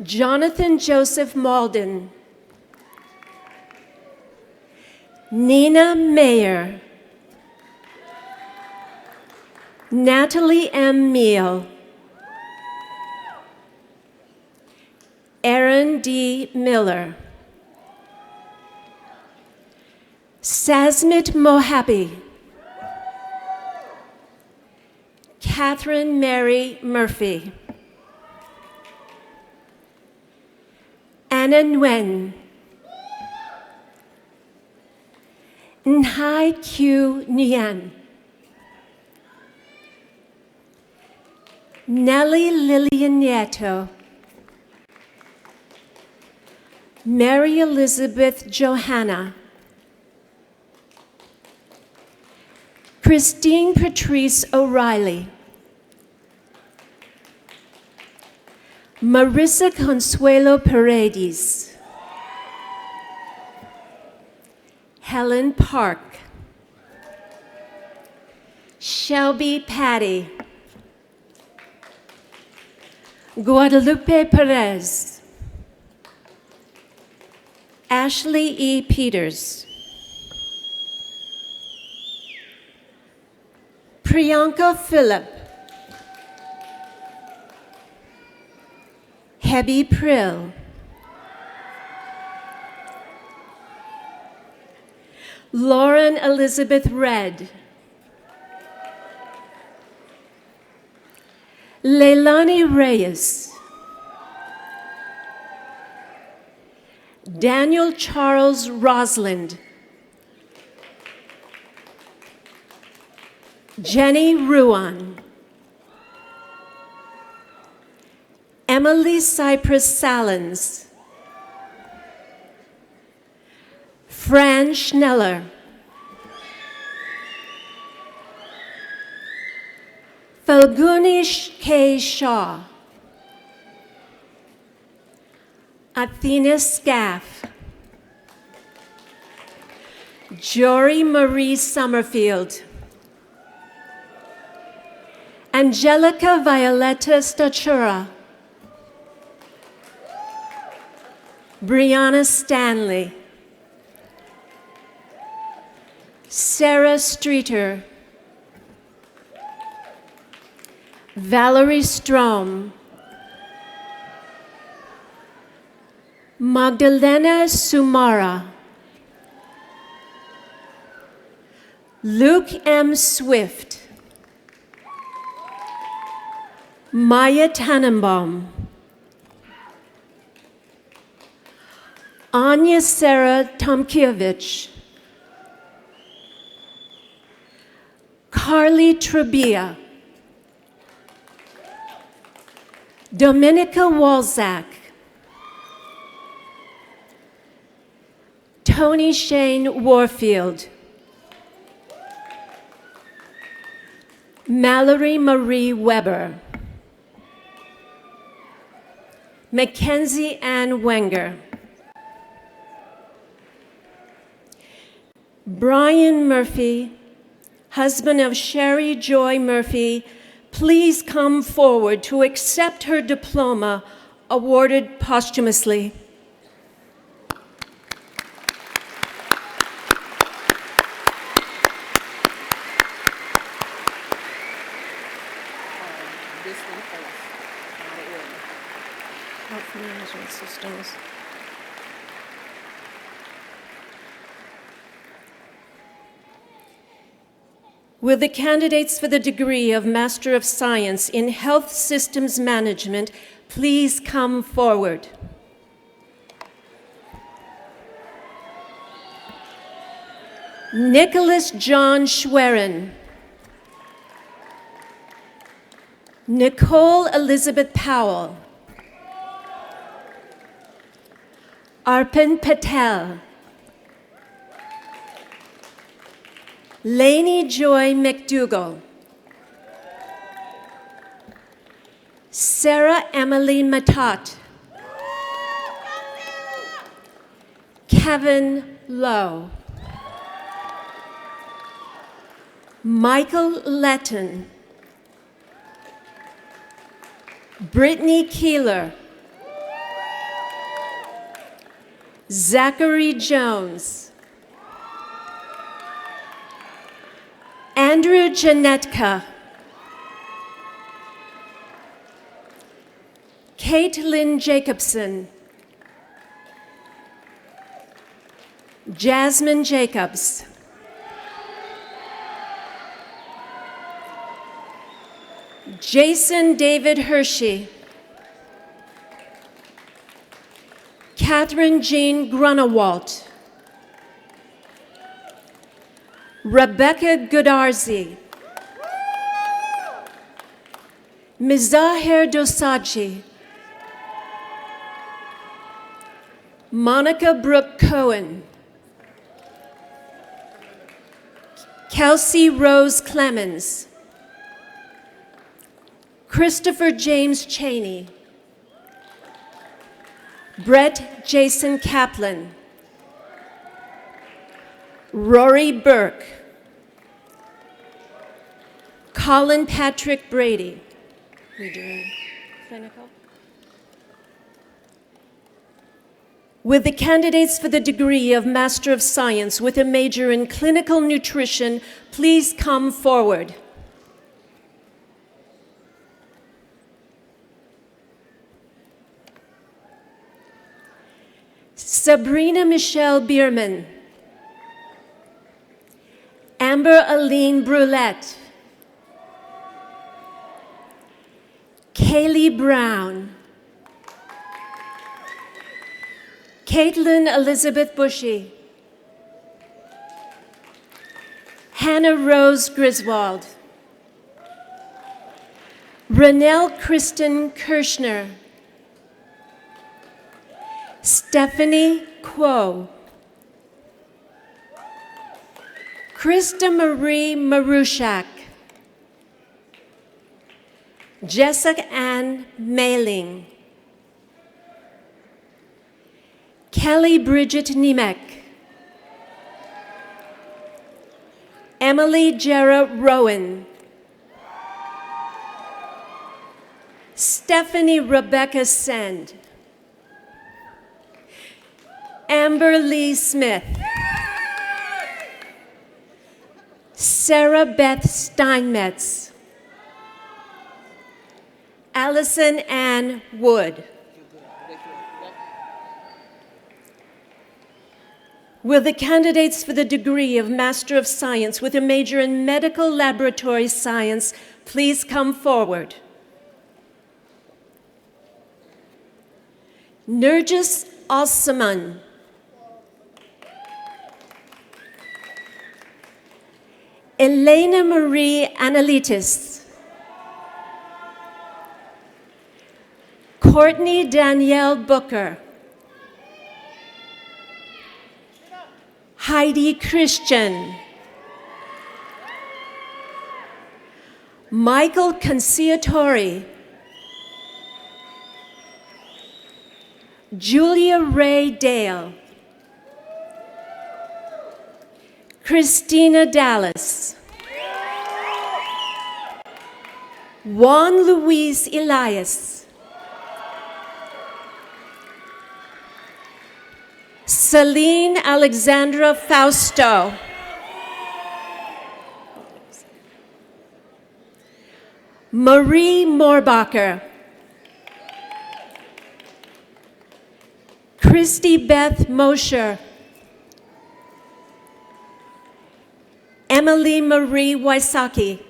Jonathan Joseph Malden. Nina Mayer. Natalie M. Meal. Aaron D. Miller. Sasmit Mohabi. Catherine Mary Murphy. Anna Nguyen. Nhai Q Nguyen. Nellie Lillian Nieto. Mary Elizabeth Johanna. Christine Patrice O'Reilly. Marissa Consuelo Paredes. Helen Park. Shelby Patty. Guadalupe Perez. Ashley E. Peters. Priyanka Phillip. Hebby Prill. Lauren Elizabeth Red. Leilani Reyes. Daniel Charles Rosland. Jenny Ruan. Emily Cypress Salins. Fran Schneller. Falguni K. Shaw. Athena Scaff. Jory Marie Summerfield. Angelica Violetta Statura. Brianna Stanley. Sarah Streeter. Valerie Strom. Magdalena Sumara. Luke M. Swift. Maya Tannenbaum. Anya Sarah Tomkiewicz. Carly Trebia. Dominica Walzak. Tony Shane Warfield. Mallory Marie Weber. Mackenzie Ann Wenger. Brian Murphy, husband of Sherry Joy Murphy, please come forward to accept her diploma awarded posthumously. Health management systems. Will the candidates for the degree of Master of Science in Health Systems Management please come forward? Nicholas John Schwerin. Nicole Elizabeth Powell. Arpan Patel. Lainey Joy McDougall. Sarah Emily Matat. Kevin Lowe. Michael Letton. Brittany Keeler. Zachary Jones. Andrew Janetka. Caitlin Jacobson. Jasmine Jacobs. Jason David Hershey. Catherine Jean Grunewalt. Rebecca Goodarzi. Mizaher Dosaji. Monica Brooke Cohen. Kelsey Rose Clemens. Christopher James Cheney. Brett Jason Kaplan. Rory Burke. Colin Patrick Brady. We doing clinical? Will the candidates for the degree of Master of Science with a major in Clinical Nutrition please come forward? Sabrina Michelle Bierman, Amber Aline Brulette, Kaylee Brown, Caitlin Elizabeth Bushy, Hannah Rose Griswold, Renelle Kristen Kirschner, Stephanie Kuo, Krista Marie Marushak, Jessica Ann Mailing, Kelly Bridget Niemek, Emily Jera Rowan, Stephanie Rebecca Send, Amber Lee Smith, Sarah Beth Steinmetz, Allison Ann Wood. Will the candidates for the degree of Master of Science with a major in Medical Laboratory Science please come forward? Nergis Alsaman, Elena Marie Analitis, Courtney Danielle Booker, Heidi Christian, Michael Conciatori, Julia Ray Dale, Christina Dallas, Juan Luis Elias, Celine Alexandra Fausto, Marie Morbacher, Christy Beth Mosher, Emily Marie Wysocki,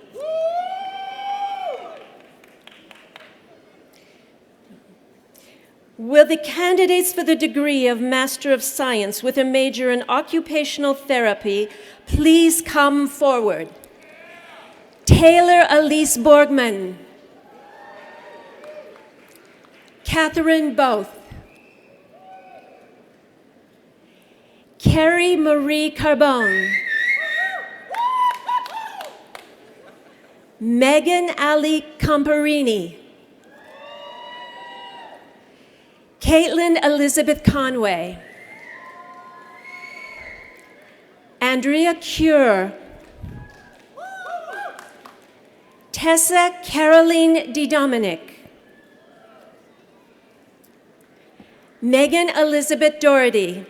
will the candidates for the degree of Master of Science with a major in Occupational Therapy please come forward? Taylor Elise Borgman, Catherine Both, Carrie Marie Carbone, Megan Ali Comparini, Caitlin Elizabeth Conway, Andrea Cure, Tessa Caroline DeDominic, Megan Elizabeth Doherty,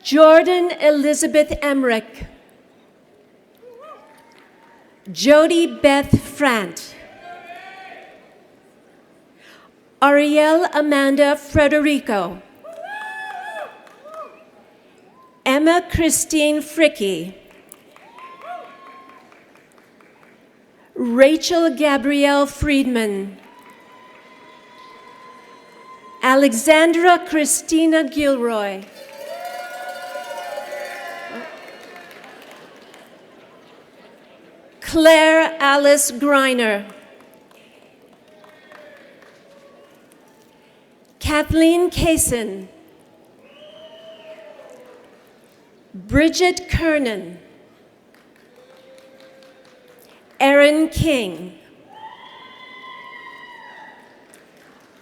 Jordan Elizabeth Emmerich, Jody Beth Frant, Ariel Amanda Frederico, Emma Christine Fricky, Rachel Gabrielle Friedman, Alexandra Christina Gilroy, Claire Alice Greiner, Kathleen Kaysen, Bridget Kernan, Erin King,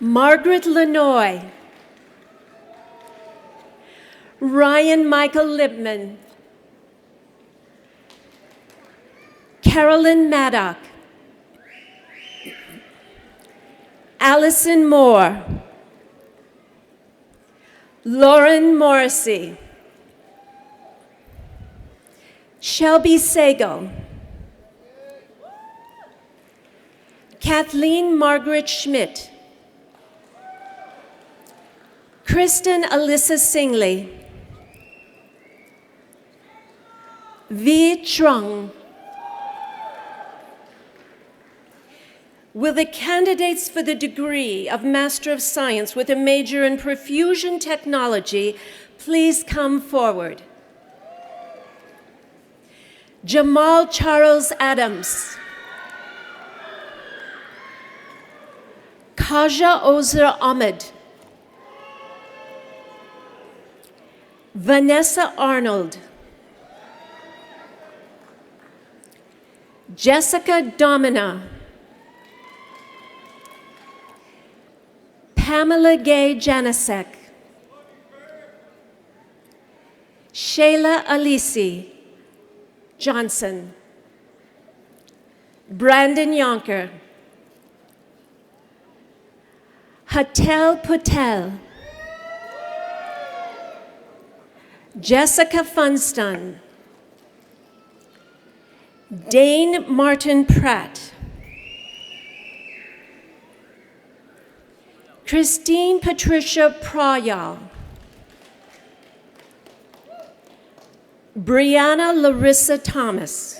Margaret Lanoy, Ryan Michael Lipman, Carolyn Maddock, Allison Moore, Lauren Morrissey, Shelby Sagal, Kathleen Margaret Schmidt, Kristen Alyssa Singley, Vi Trung. Will the candidates for the degree of Master of Science with a major in Perfusion Technology please come forward? Jamal Charles Adams, Kaja Ozer Ahmed, Vanessa Arnold, Jessica Domina, Pamela Gay Janasek, Shayla Alisi Johnson, Brandon Yonker, Hatel Patel, Jessica Funston, Dane Martin Pratt, Christine Patricia Prayal, Brianna Larissa Thomas,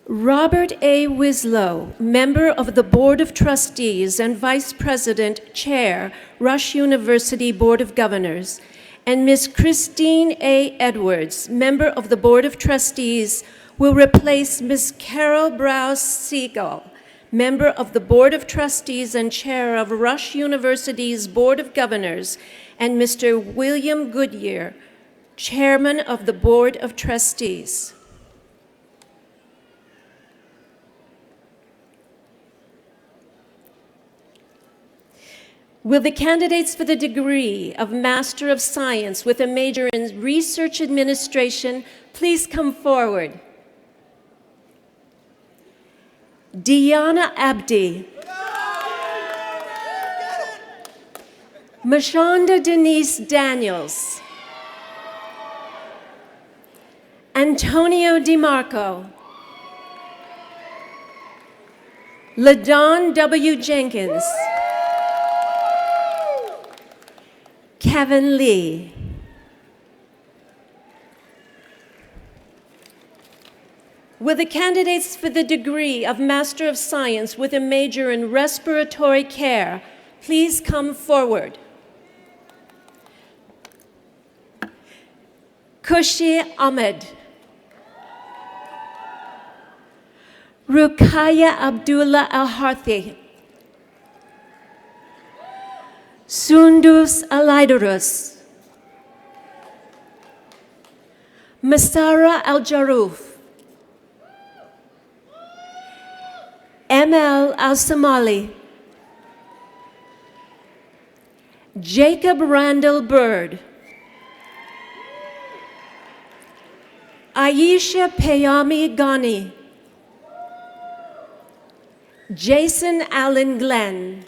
Robert A. Wislow, member of the Board of Trustees and Vice President, Chair, Rush University Board of Governors, and Ms. Christine A. Edwards, member of the Board of Trustees, will replace Ms. Carol Browse Siegel, member of the Board of Trustees and Chair of Rush University's Board of Governors, and Mr. William Goodyear, Chairman of the Board of Trustees. Will the candidates for the degree of Master of Science with a major in Research Administration please come forward? Diana Abdi, Mashonda Denise Daniels, Antonio DiMarco, LaDon W. Jenkins, Kevin Lee. Will the candidates for the degree of Master of Science with a major in Respiratory Care please come forward? Kushi Ahmed, Rukaya Abdullah Al-Harthi, Sundus Alaidurus, Masara Al-Jaruf, ML Al-Somali, Jacob Randall Bird, Aisha Payami Ghani, Jason Allen Glenn,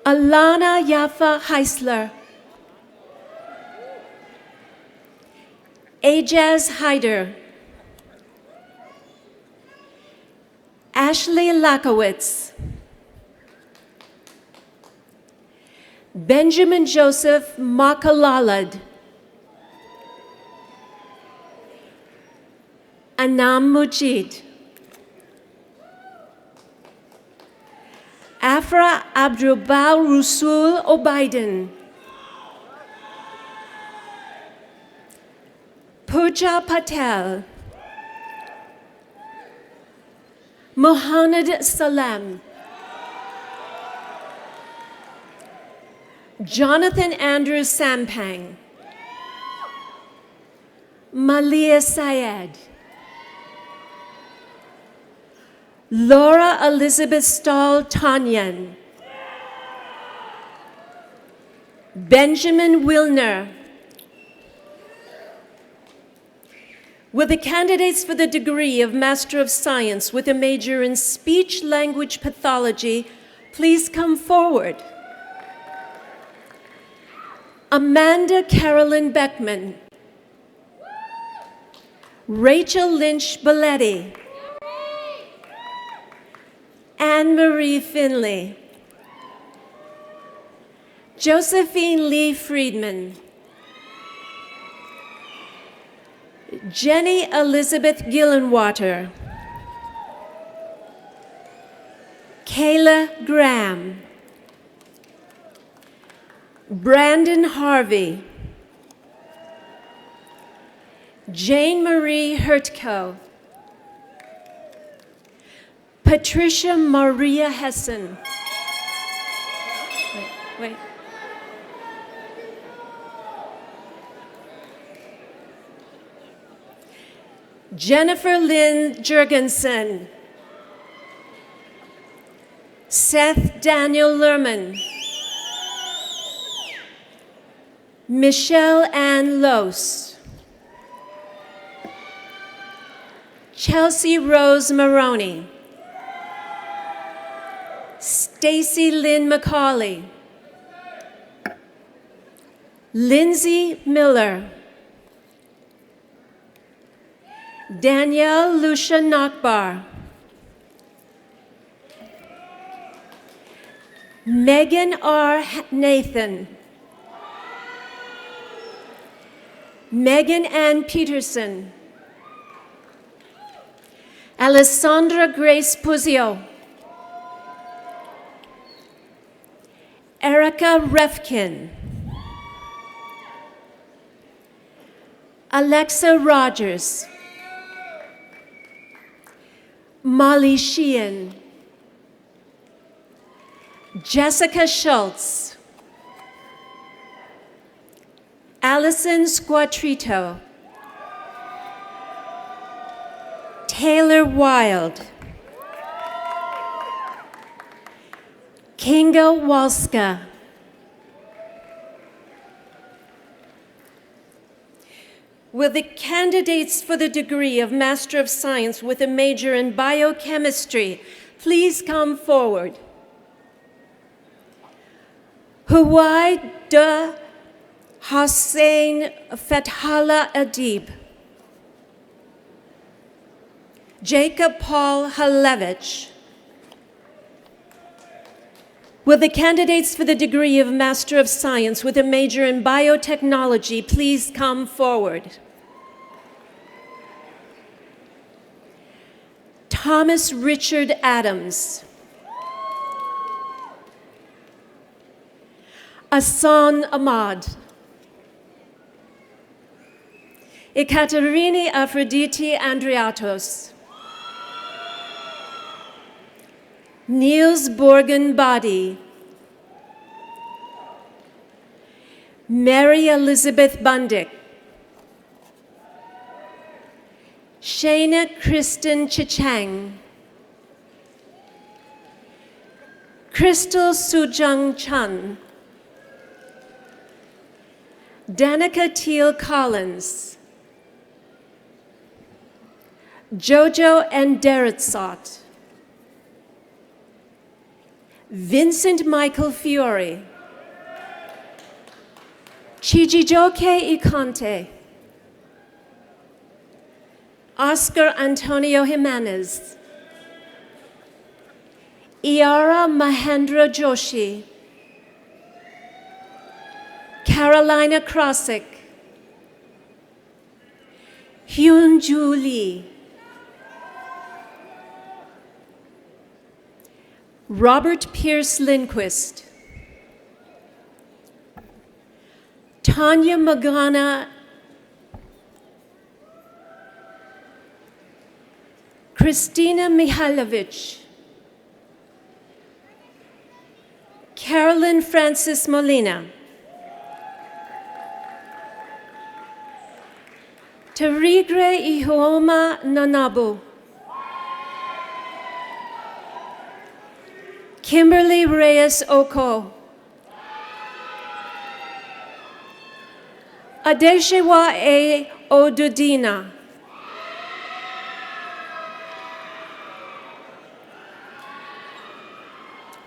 Alana Yafa Heisler, Ajaz Hyder, Ashley Lakowitz, Benjamin Joseph Makalalad, Anam Mujid, Afra Abdulbal Rusul Obaiden, Pooja Patel, Mohammad Salem, Jonathan Andrew Sampang, Malia Syed, Laura Elizabeth Stahl Tanyan, Benjamin Wilner, Will the candidates for the degree of Master of Science with a major in Speech Language Pathology please come forward? Amanda Carolyn Beckman. Rachel Lynch Belletti. Anne Marie Finley. Josephine Lee Friedman. Jenny Elizabeth Gillenwater. Kayla Graham. Brandon Harvey. Jane Marie Hertko. Patricia Maria Hessen. Wait. Jennifer Lynn Jurgensen. Seth Daniel Lerman. Michelle Ann Lose. Chelsea Rose Maroney. Stacy Lynn McCauley. Lindsay Miller. Danielle Lucia Nachbar. Megan R. Nathan. Megan Ann Peterson. Alessandra Grace Puzio. Erica Refkin. Alexa Rogers. Molly Sheehan. Jessica Schultz. Allison Squatrito. Taylor Wild. Kinga Walska. Will the candidates for the degree of Master of Science with a major in biochemistry please come forward? Huwaida Hossein Fethala Adib. Jacob Paul Halevich. Will the candidates for the degree of Master of Science with a major in biotechnology please come forward? Thomas Richard Adams. Asan Ahmad. Ekaterini Aphrodite Andriatos. Niels Borgen Body. Mary Elizabeth Bundick. Shayna Kristen Chichang. Crystal Sujung Chun. Danica Teal Collins. Jojo Enderitsot. Vincent Michael Fiore. Chijijoke Ikonte. Oscar Antonio Jimenez. Iara Mahendra Joshi. Carolina Krosick. Hyun Ju Lee. Robert Pierce Lindquist. Tanya Magana. Christina Mihailovich. Carolyn Francis Molina. Terigre Ihuoma Nanabu. Kimberly Reyes Oko. Adeshewa A. Odudina.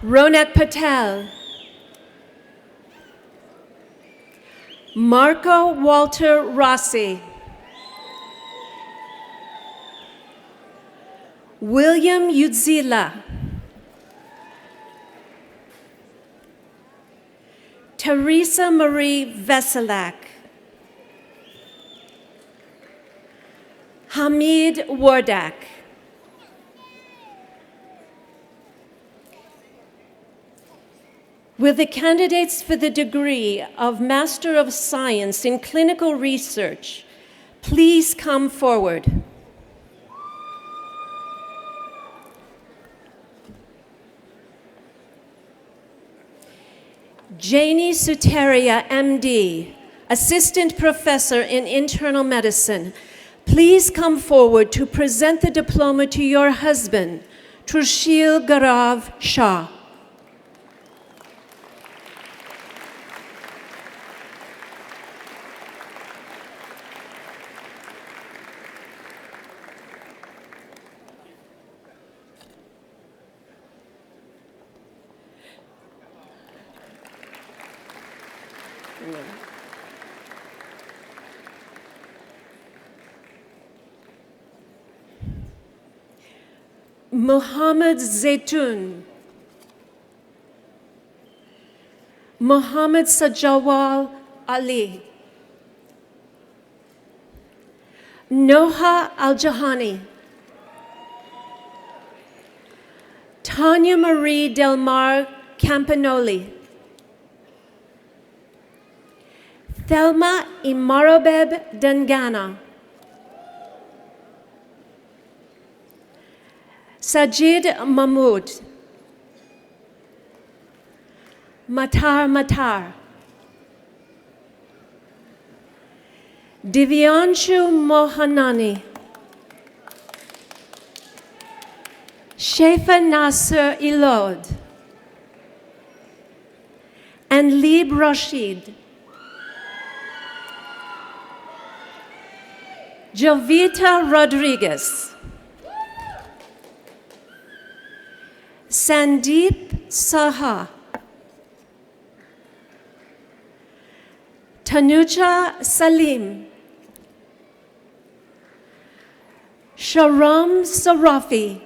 Ronak Patel, Marco Walter Rossi, William Yudzila, Teresa Marie Veselak, Hamid Wardak, will the candidates for the degree of Master of Science in Clinical Research please come forward? Janie Suteria, MD, Assistant Professor in Internal Medicine, please come forward to present the diploma to your husband, Turshil Garav Shah. Muhammad Zaitun, Muhammad Sajawal Ali, Noha Al-Jahani, Tanya Marie Delmar Campanoli, Thelma Imarobeb Dangana, Sajid Mahmood, Matar, Divyanshu Mohanani, Shefa Nasser Ilod, and Lib Rashid, Jovita Rodriguez, Sandeep Saha, Tanuja Salim, Sharam Sarafi,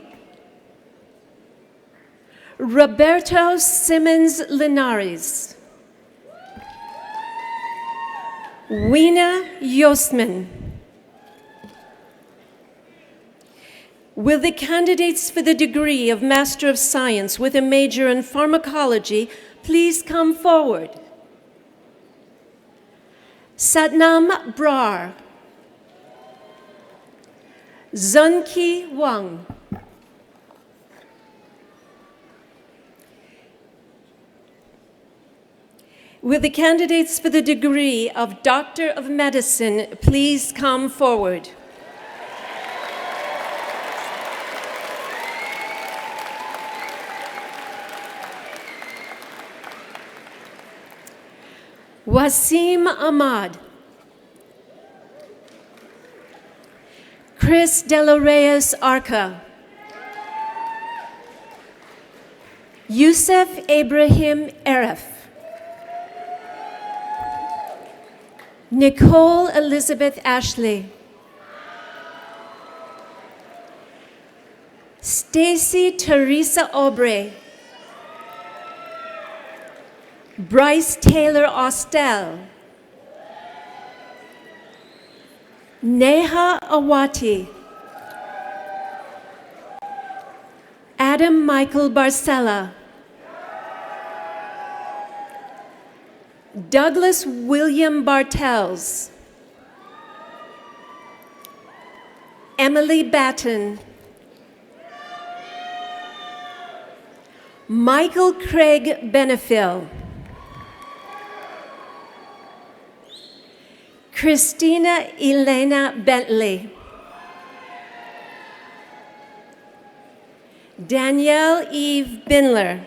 Roberto Simmons Linares, Weena Yosman. Will the candidates for the degree of Master of Science with a major in pharmacology please come forward? Satnam Brar, Zunki Wang, will the candidates for the degree of Doctor of Medicine please come forward? Wasim Ahmad, Chris De La Reyes Arca, Yusuf Ibrahim Arif, Nicole Elizabeth Ashley, Stacy Teresa Aubrey, Bryce Taylor Austell, Neha Awati, Adam Michael Barcella, Douglas William Bartels, Emily Batten, Michael Craig Benefiel, Christina Elena Bentley, Danielle Eve Binler,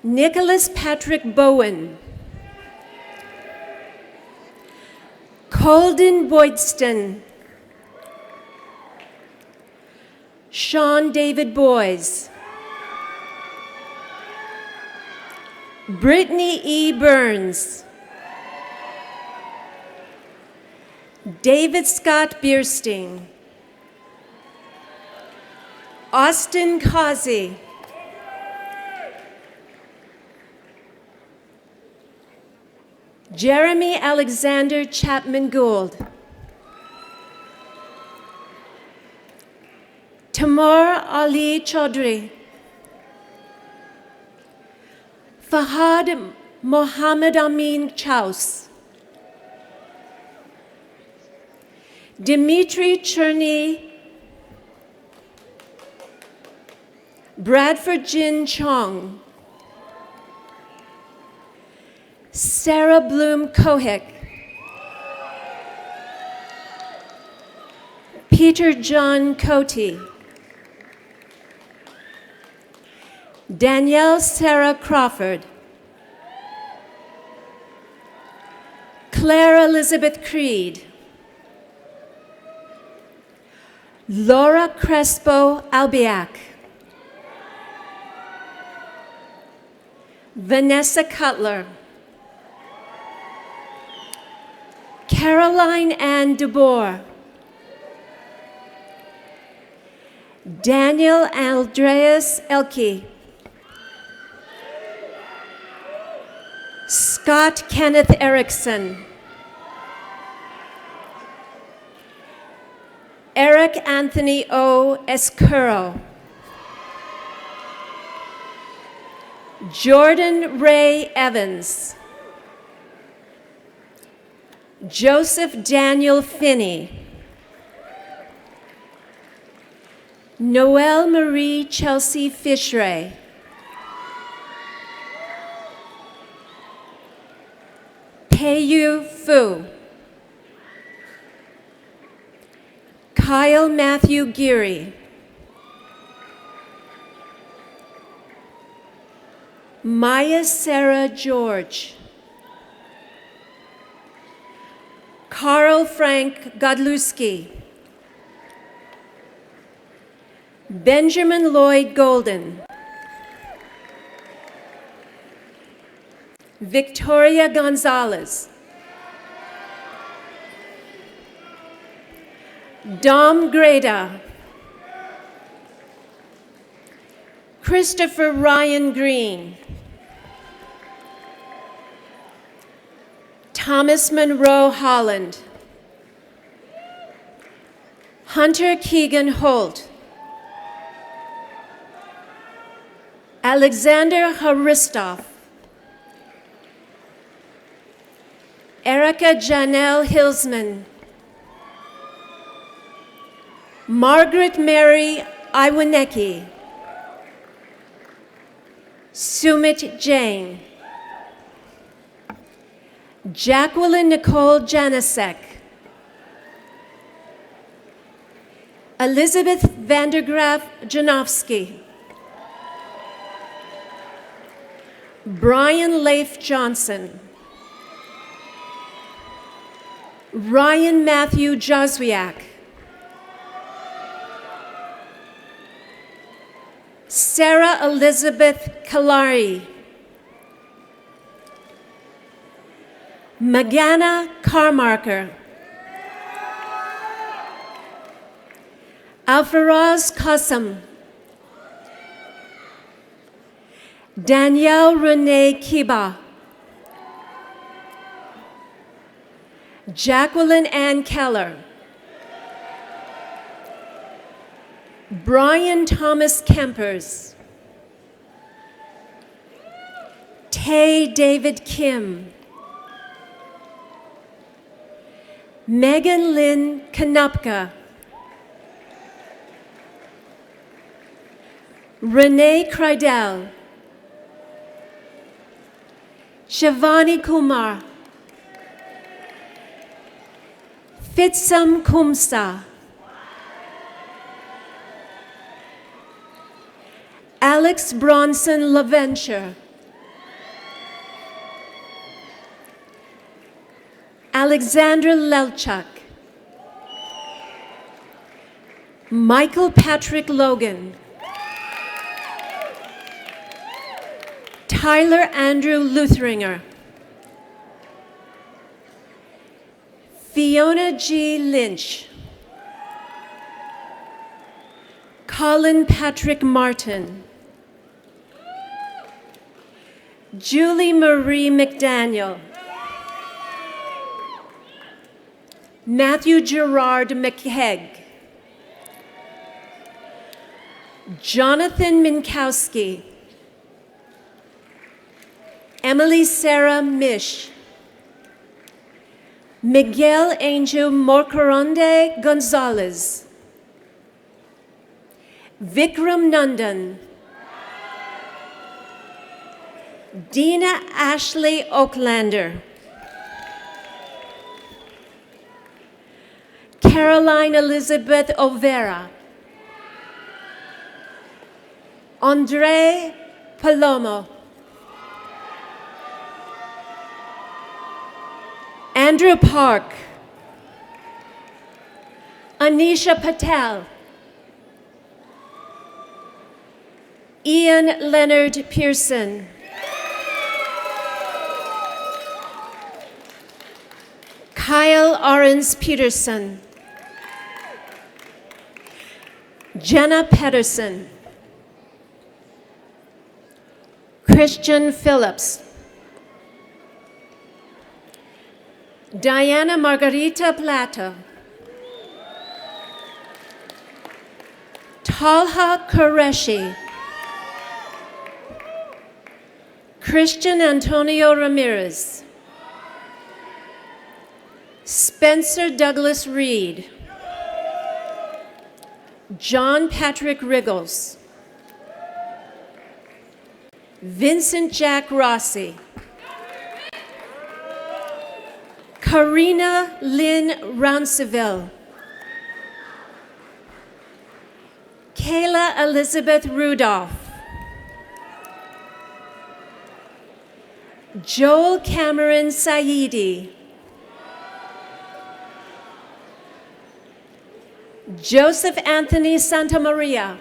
Nicholas Patrick Bowen, Colden Boydston, Sean David Boys, Brittany E. Burns, David Scott Bierstein, Austin Causey, Jeremy Alexander Chapman Gould, Tamar Ali Chaudhry, Fahad Mohammed Amin Chaus, Dimitri Cherny, Bradford Jin Chong, Sarah Bloom Kohik, Peter John Cote, Danielle Sarah Crawford, Claire Elizabeth Creed, Laura Crespo Albiac, Vanessa Cutler, Caroline Ann DeBoer, Daniel Andreas Elke, Scott Kenneth Erickson, Eric Anthony O. Escuro, Jordan Ray Evans, Joseph Daniel Finney, Noelle Marie Chelsea Fishray, Peiyu Fu, Kyle Matthew Geary, Maya Sarah George, Carl Frank Godlewski, Benjamin Lloyd Golden, Victoria Gonzalez, Dom Greda, Christopher Ryan Green, Thomas Monroe Holland, Hunter Keegan Holt, Alexander Haristov, Erica Janelle Hilsman, Margaret Mary Iwanecki, Sumit Jain, Jacqueline Nicole Janasek, Elizabeth Vandergraaf Janowski, Brian Leif Johnson, Ryan Matthew Joswiak, Sarah Elizabeth Kalari, Magana Carmarker, Alfaraz Qasim, Danielle Renee Kiba, Jacqueline Ann Keller, Brian Thomas Kempers, Tay David Kim, Megan Lynn Kanupka, Renee Kreidel, Shivani Kumar, Fitsum Kumsa, Alex Bronson LaVenture, Alexandra Lelchuk, Michael Patrick Logan. Tyler Andrew Luthringer. Fiona G. Lynch. Colin Patrick Martin. Julie Marie McDaniel. Matthew Gerard McHegg. Jonathan Minkowski. Emily Sarah Mish. Miguel Angel Morcaronde Gonzalez. Vikram Nandan. Dina Ashley Oaklander. Caroline Elizabeth Overa. Andre Palomo. Andrew Park. Anisha Patel. Ian Leonard Pearson. Kyle Arens Peterson. Jenna Pedersen. Christian Phillips. Diana Margarita Plata. Talha Qureshi. Christian Antonio Ramirez. Spencer Douglas Reed. John Patrick Riggles. Vincent Jack Rossi. Karina Lynn Rounceville. Kayla Elizabeth Rudolph. Joel Cameron Saidi. Joseph Anthony Santamaria.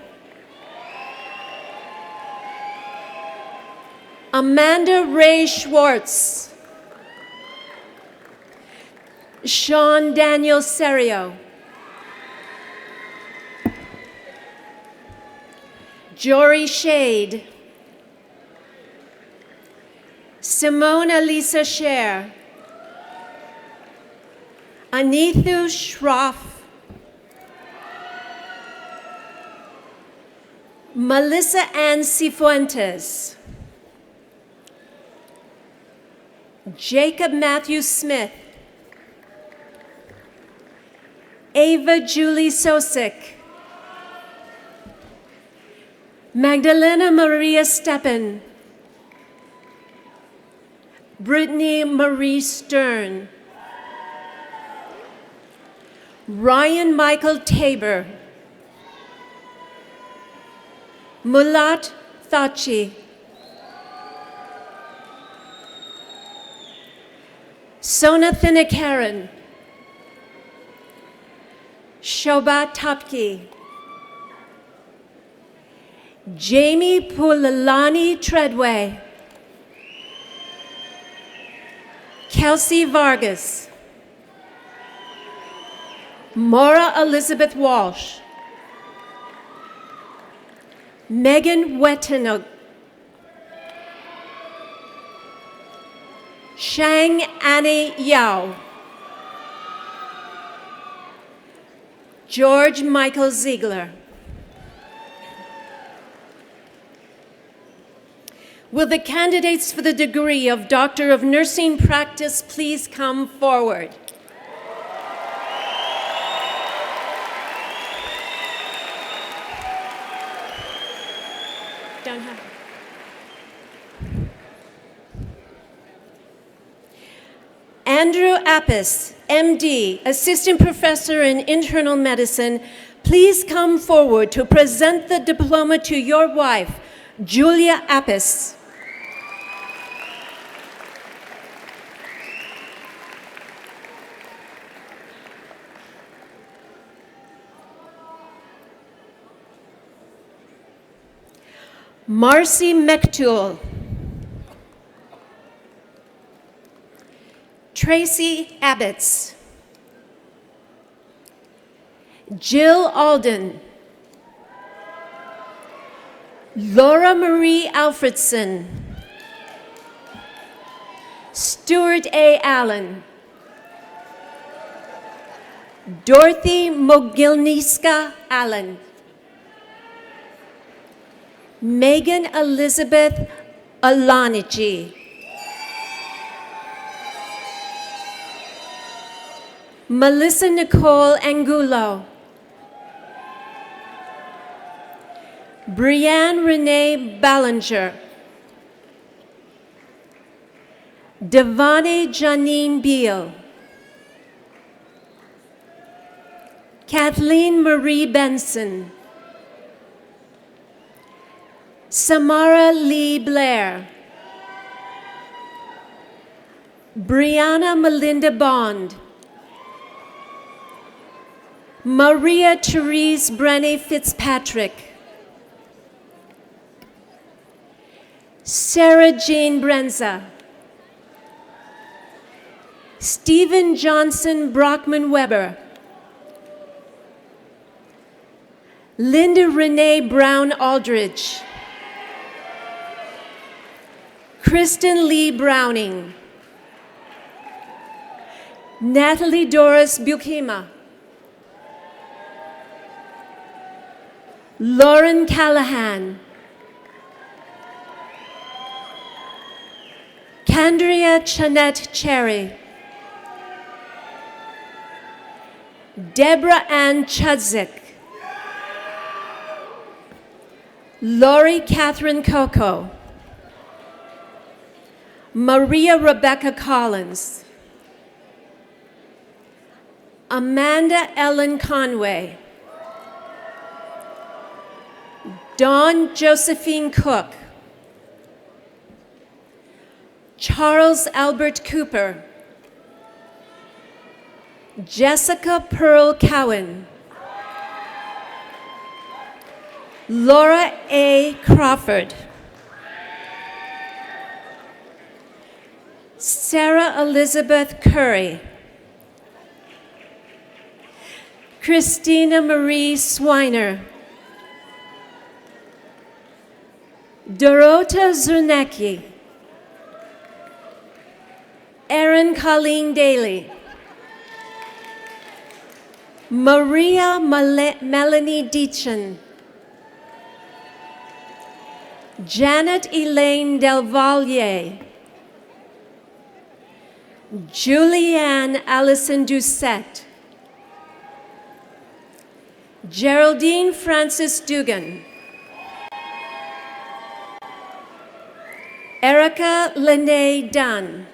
Amanda Ray Schwartz. Sean Daniel Serio. Jory Shade. Simone Elisa Scher. Anithu Shroff. Melissa Ann Cifuentes. Jacob Matthew Smith. Ava Julie Sosik. Magdalena Maria Steppen. Brittany Marie Stern. Ryan Michael Tabor. Mulat Thachi. Sona Thinakaran. Shobha Tapki. Jamie Pulalani Treadway. Kelsey Vargas. Maura Elizabeth Walsh. Megan Wettenug. Shang Annie Yao. George Michael Ziegler. Will the candidates for the degree of Doctor of Nursing Practice please come forward? Don't have. Andrew Apis, MD, Assistant Professor in Internal Medicine, please come forward to present the diploma to your wife, Julia Apis. Marcy Mektoul, Tracy Abbots, Jill Alden, Laura Marie Alfredson, Stuart A. Allen, Dorothy Mogilniska Allen, Megan Elizabeth Alanici, Melissa Nicole Angulo, Brianne Renee Ballinger, Devani Janine Beal, Kathleen Marie Benson, Samara Lee Blair, Brianna Melinda Bond, Maria Therese Brenny Fitzpatrick, Sarah Jane Brenza, Stephen Johnson Brockman Weber, Linda Renee Brown Aldridge, Kristen Lee Browning, Natalie Doris Bukima, Lauren Callahan, Candria Chanette Cherry, Deborah Ann Chudzik, Lori Catherine Coco, Maria Rebecca Collins, Amanda Ellen Conway, Dawn Josephine Cook, Charles Albert Cooper, Jessica Pearl Cowan, Laura A. Crawford, Sarah Elizabeth Curry, Christina Marie Swiner, Dorota Zernecki, Erin Colleen Daly, Maria Melanie Deachin, Janet Elaine Delvalier, Julianne Allison Doucette, Geraldine Francis Dugan, Erica Lene Dunn,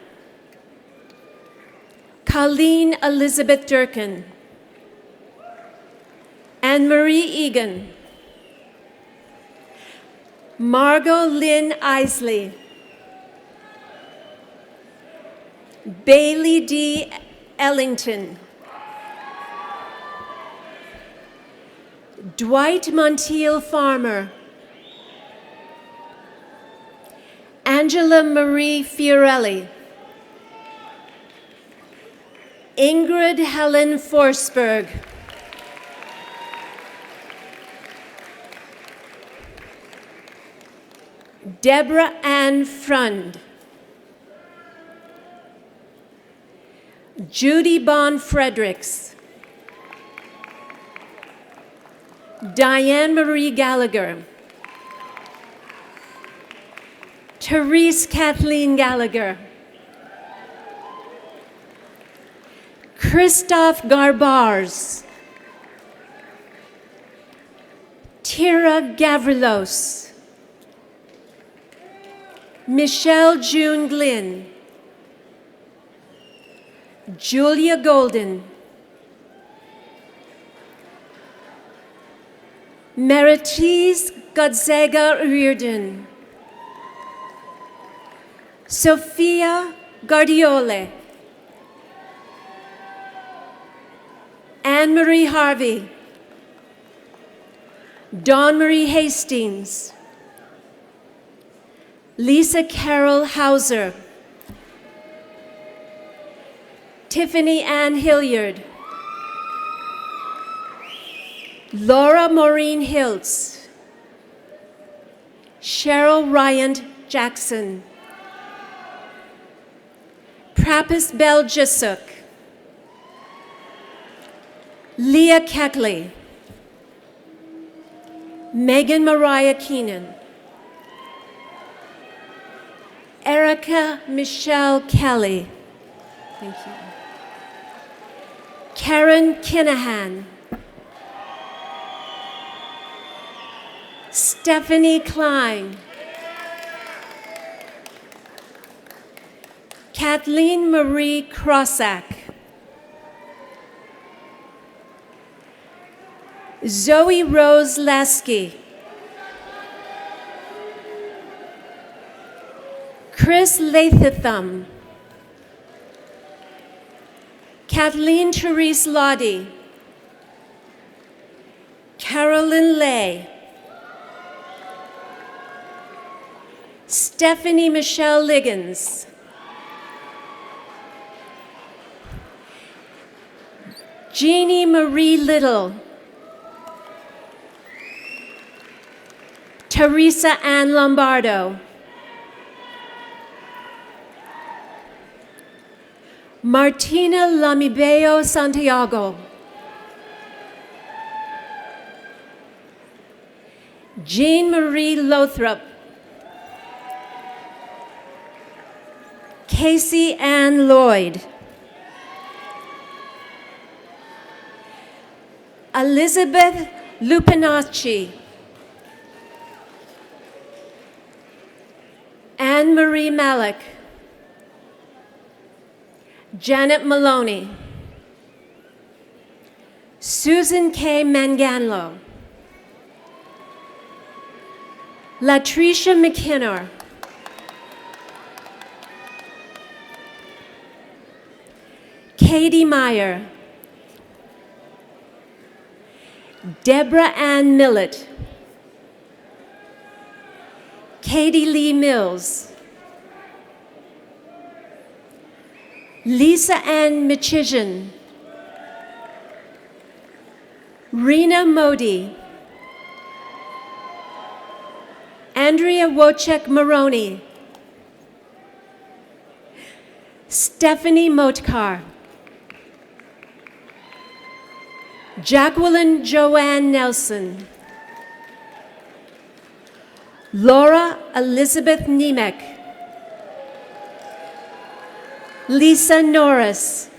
Colleen Elizabeth Durkin, Anne-Marie Egan, Margot Lynn Isley, Bailey D. Ellington, Dwight Montiel Farmer, Angela Marie Fiorelli, Ingrid Helen Forsberg, Deborah Ann Frund, Judy Bond Fredericks, Diane Marie Gallagher, Therese Kathleen Gallagher, Christoph Garbars, Tira Gavrilos, Michelle June Glynn, Julia Golden, Meritise Godzaga Reardon, Sophia Guardiole, Anne-Marie Harvey, Dawn Marie Hastings, Lisa Carol Hauser, Tiffany Ann Hilliard, Laura Maureen Hiltz, Cheryl Ryan Jackson, Prapis Bell Jisuk, Leah Keckley, Megan Mariah Keenan, Erica Michelle Kelly, thank you. Karen Kinahan, Stephanie Klein, Kathleen Marie Crossack, Zoe Rose Lasky, Chris Lathitham, Kathleen Therese Lottie, Carolyn Lay, Stephanie Michelle Liggins, Jeannie Marie Little, Teresa Ann Lombardo, Martina Lamibeo Santiago, Jean Marie Lothrop, Casey Ann Lloyd, Elizabeth Lupinacci, Anne Marie Malik, Janet Maloney, Susan K. Manganlo, Latricia McKinnon, Katie Meyer, Deborah Ann Millett, Katie Lee Mills, Lisa Ann Michigan, Rena Modi, Andrea Wojciech Maroney, Stephanie Motkar, Jacqueline Joanne Nelson, Laura Elizabeth Nemec, Lisa Norris,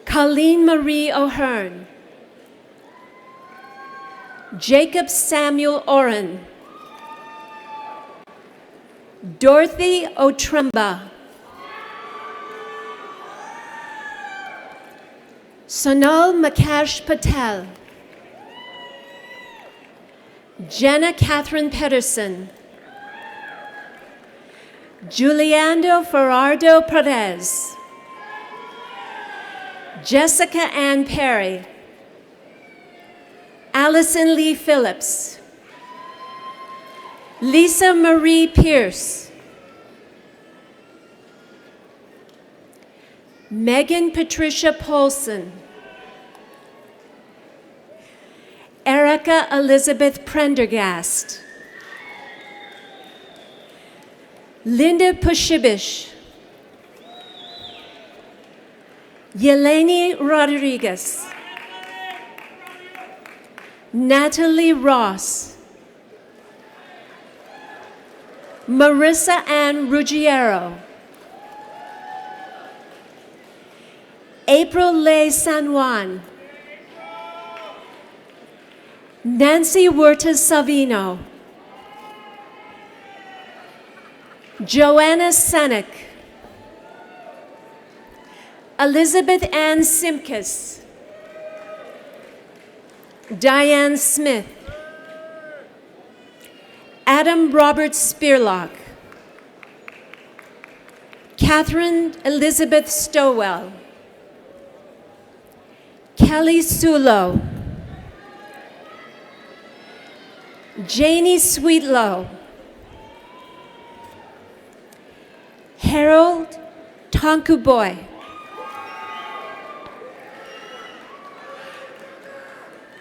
Colleen Marie O'Hearn, Jacob Samuel Oren, Dorothy Otremba, Sonal Makash Patel, Jenna Catherine Pedersen, Juliando Ferrardo Perez, Jessica Ann Perry, Allison Lee Phillips, Lisa Marie Pierce, Megan Patricia Polson, Erica Elizabeth Prendergast, Linda Pushibish, Yeleni Rodriguez, Natalie Ross, Marissa Ann Ruggiero, April Lay San Juan, Nancy Huertas Savino, Joanna Senek, Elizabeth Ann Simkis, Diane Smith, Adam Robert Spearlock, Catherine Elizabeth Stowell, Kelly Sulo, Janie Sweetlow, Harold Tonkuboy,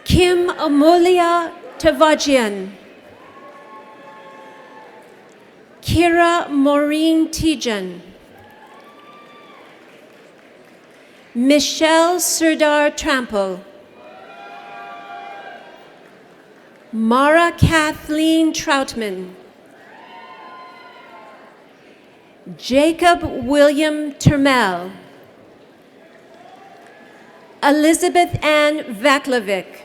Kim Amulia Tavajian, Kira Maureen Tijan, Michelle Serdar Trample, Mara Kathleen Troutman, Jacob William Termel, Elizabeth Ann Vaklovic,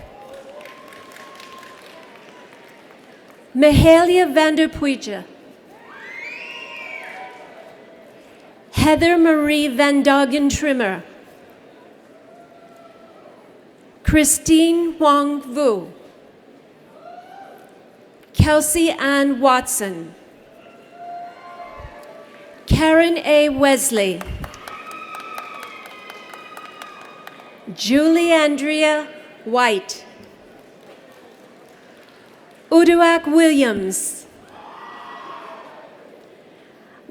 Mahalia Vanderpuija, Heather Marie Van Doggen Trimmer, Christine Huang Vu, Kelsey Ann Watson, Karen A. Wesley, Julie Andrea White, Uduak Williams,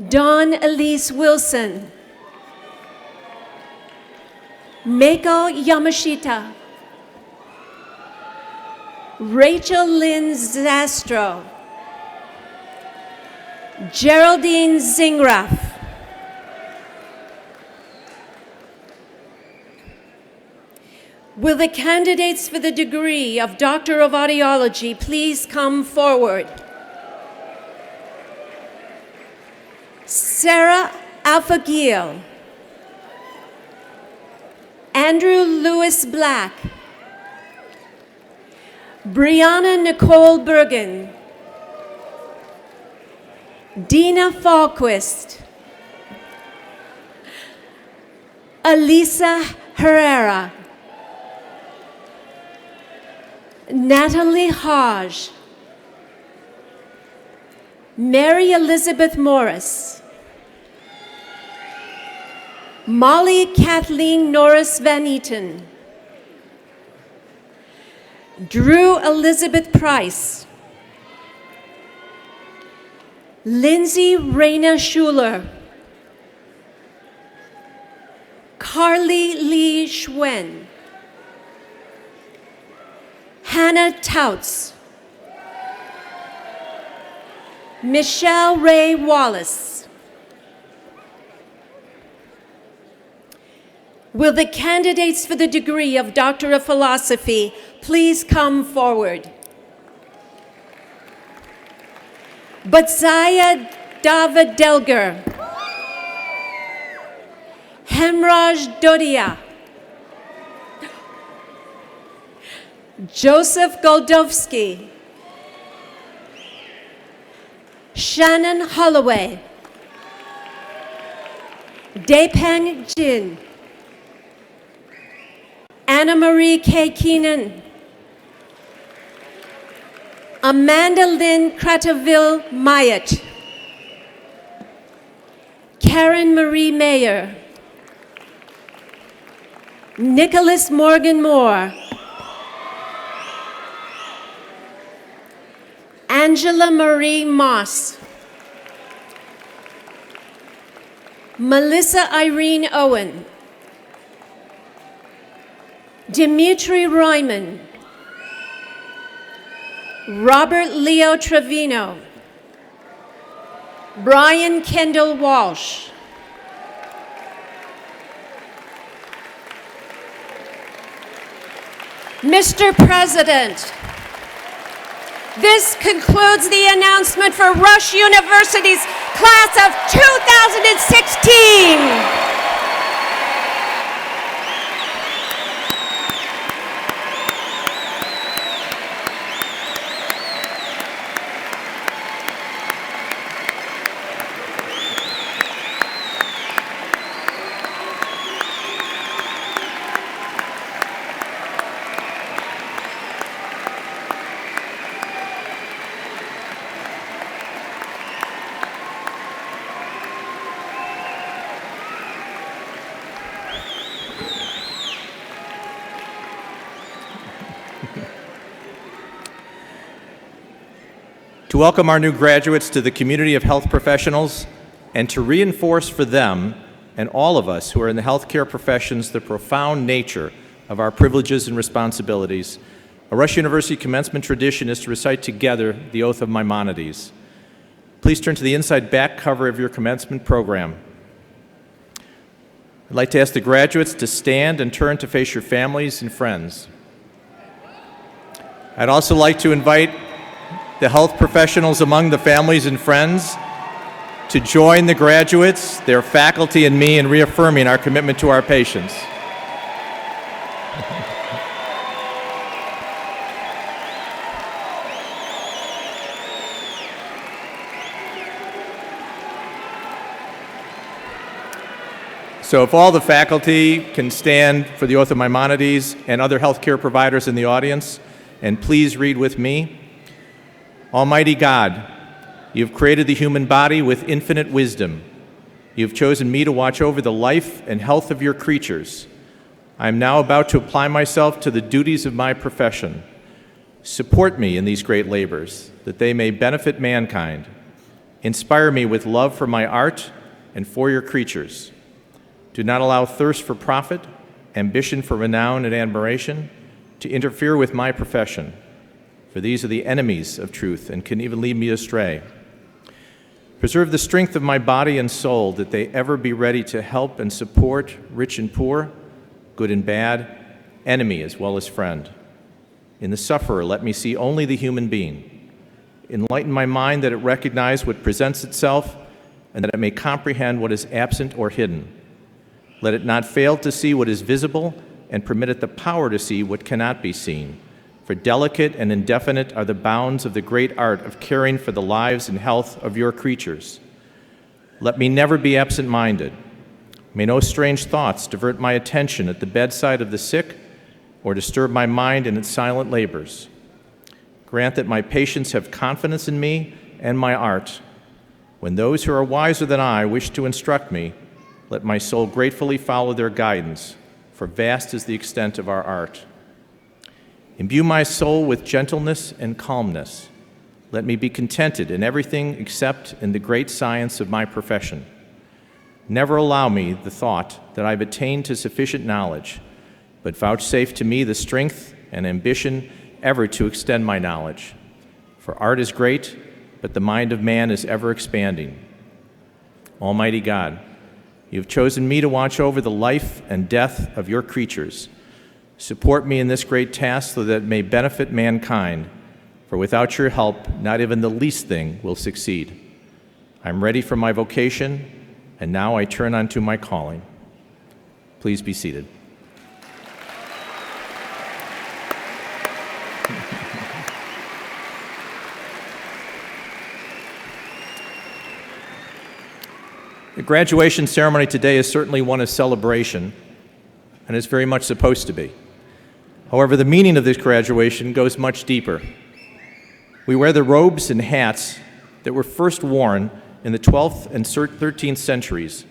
Dawn Elise Wilson, Meiko Yamashita, Rachel Lynn Zastro, Geraldine Zingraf, will the candidates for the degree of Doctor of Audiology please come forward? Sarah Alfagil, Andrew Lewis Black, Brianna Nicole Bergen, Dina Falquist, Elisa Herrera, Natalie Hodge, Mary Elizabeth Morris, Molly Kathleen Norris Van Eaton, Drew Elizabeth Price, Lindsay Raina Schuler, Carly Lee Schwen, Hannah Touts, Michelle Ray Wallace. Will the candidates for the degree of Doctor of Philosophy please come forward? Batsaya David Delger, Hemraj Dodia, Joseph Goldovsky, Shannon Holloway, Daepeng Jin, Anna Marie K. Keenan, Amanda Lynn Crateville Myatt, Karen Marie Mayer, Nicholas Morgan Moore, Angela Marie Moss, Melissa Irene Owen, Dimitri Royman, Robert Leo Trevino, Brian Kendall Walsh, Mr. President, this concludes the announcement for Rush University's class of 2016. to welcome our new graduates to the community of health professionals and to reinforce for them and all of us who are in the healthcare professions the profound nature of our privileges and responsibilities. A Rush University Commencement tradition is to recite together the Oath of Maimonides. Please turn to the inside back cover of your commencement program. I'd like to ask the graduates to stand and turn to face your families and friends. I'd also like to invite the health professionals among the families and friends to join the graduates, their faculty, and me in reaffirming our commitment to our patients. So if all the faculty can stand for the Oath of Maimonides and other healthcare providers in the audience, and please read with me. Almighty God, you have created the human body with infinite wisdom. You have chosen me to watch over the life and health of your creatures. I am now about to apply myself to the duties of my profession. Support me in these great labors, that they may benefit mankind. Inspire me with love for my art and for your creatures. Do not allow thirst for profit, ambition for renown and admiration to interfere with my profession, for these are the enemies of truth and can even lead me astray. Preserve the strength of my body and soul, that they ever be ready to help and support rich and poor, good and bad, enemy as well as friend. In the sufferer, let me see only the human being. Enlighten my mind that it recognize what presents itself and that it may comprehend what is absent or hidden. Let it not fail to see what is visible, and permit it the power to see what cannot be seen. For delicate and indefinite are the bounds of the great art of caring for the lives and health of your creatures. Let me never be absent-minded. May no strange thoughts divert my attention at the bedside of the sick or disturb my mind in its silent labors. Grant that my patients have confidence in me and my art. When those who are wiser than I wish to instruct me, let my soul gratefully follow their guidance, for vast is the extent of our art. Imbue my soul with gentleness and calmness. Let me be contented in everything except in the great science of my profession. Never allow me the thought that I've attained to sufficient knowledge, but vouchsafe to me the strength and ambition ever to extend my knowledge. For art is great, but the mind of man is ever expanding. Almighty God, you have chosen me to watch over the life and death of your creatures. Support me in this great task so that it may benefit mankind, for without your help, not even the least thing will succeed. I'm ready for my vocation, and now I turn unto my calling. Please be seated. The graduation ceremony today is certainly one of celebration, and it's very much supposed to be. However, the meaning of this graduation goes much deeper. We wear the robes and hats that were first worn in the 12th and 13th centuries,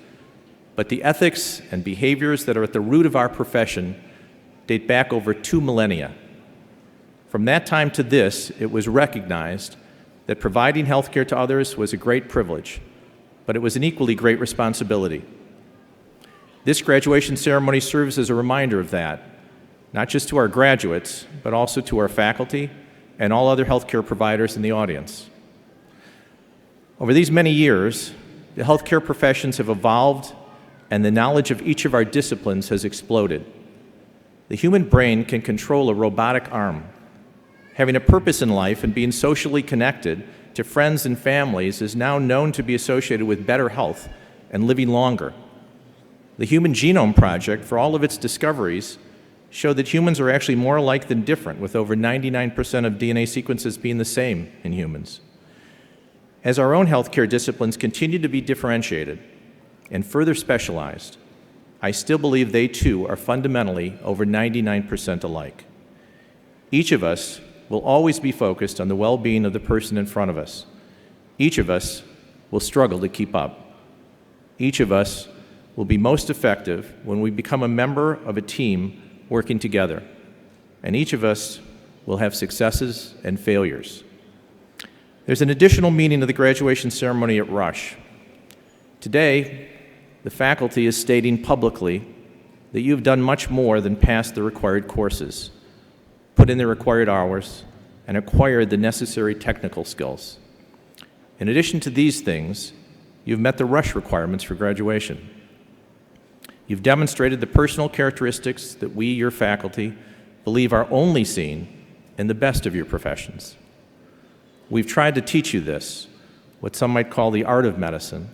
but the ethics and behaviors that are at the root of our profession date back over 2 millennia. From that time to this, it was recognized that providing health care to others was a great privilege, but it was an equally great responsibility. This graduation ceremony serves as a reminder of that, not just to our graduates, but also to our faculty and all other healthcare providers in the audience. Over these many years, the healthcare professions have evolved and the knowledge of each of our disciplines has exploded. The human brain can control a robotic arm. Having a purpose in life and being socially connected to friends and families is now known to be associated with better health and living longer. The Human Genome Project, for all of its discoveries, showed that humans are actually more alike than different, with over 99% of DNA sequences being the same in humans. As our own healthcare disciplines continue to be differentiated and further specialized, I still believe they too are fundamentally over 99% alike. Each of us will always be focused on the well-being of the person in front of us. Each of us will struggle to keep up. Each of us will be most effective when we become a member of a team working together. And each of us will have successes and failures. There's an additional meaning to the graduation ceremony at Rush. Today, the faculty is stating publicly that you have done much more than pass the required courses, put in the required hours, and acquired the necessary technical skills. In addition to these things, you've met the Rush requirements for graduation. You've demonstrated the personal characteristics that we, your faculty, believe are only seen in the best of your professions. We've tried to teach you this, what some might call the art of medicine,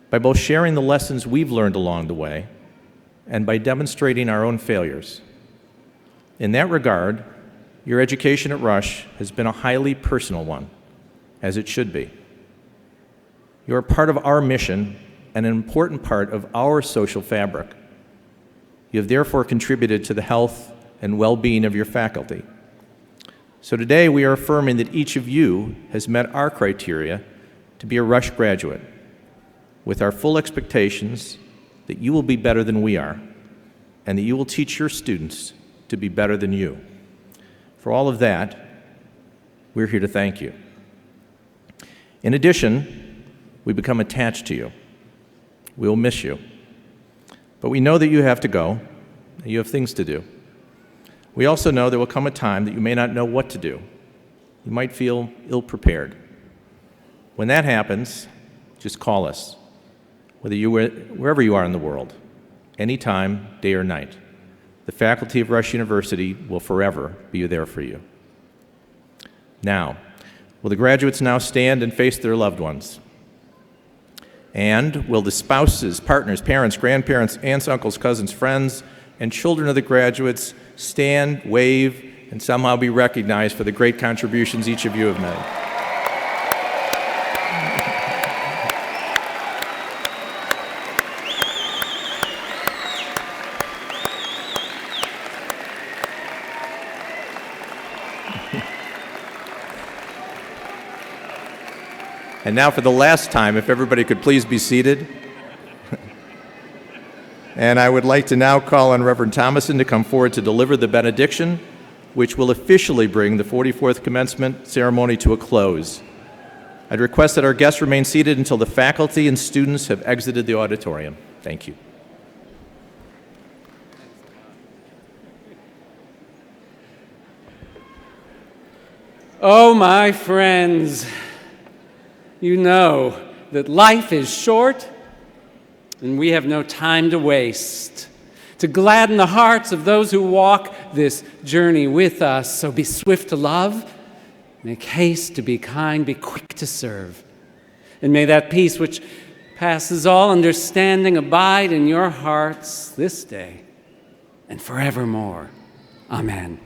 by both sharing the lessons we've learned along the way and by demonstrating our own failures. In that regard, your education at Rush has been a highly personal one, as it should be. You're a part of our mission and an important part of our social fabric. You have therefore contributed to the health and well-being of your faculty. So today we are affirming that each of you has met our criteria to be a Rush graduate, with our full expectations that you will be better than we are, and that you will teach your students to be better than you. For all of that, we're here to thank you. In addition, we become attached to you. We will miss you. But we know that you have to go, that you have things to do. We also know there will come a time that you may not know what to do. You might feel ill-prepared. When that happens, just call us, wherever you are in the world, anytime, day or night. The faculty of Rush University will forever be there for you. Now, will the graduates now stand and face their loved ones? And will the spouses, partners, parents, grandparents, aunts, uncles, cousins, friends, and children of the graduates stand, wave, and somehow be recognized for the great contributions each of you have made? And now for the last time, if everybody could please be seated. And I would like to now call on Reverend Thomason to come forward to deliver the benediction, which will officially bring the 44th commencement ceremony to a close. I'd request that our guests remain seated until the faculty and students have exited the auditorium. Thank you. Oh, my friends, you know that life is short and we have no time to waste. To gladden the hearts of those who walk this journey with us, so be swift to love, make haste to be kind, be quick to serve. And may that peace which passes all understanding abide in your hearts this day and forevermore. Amen.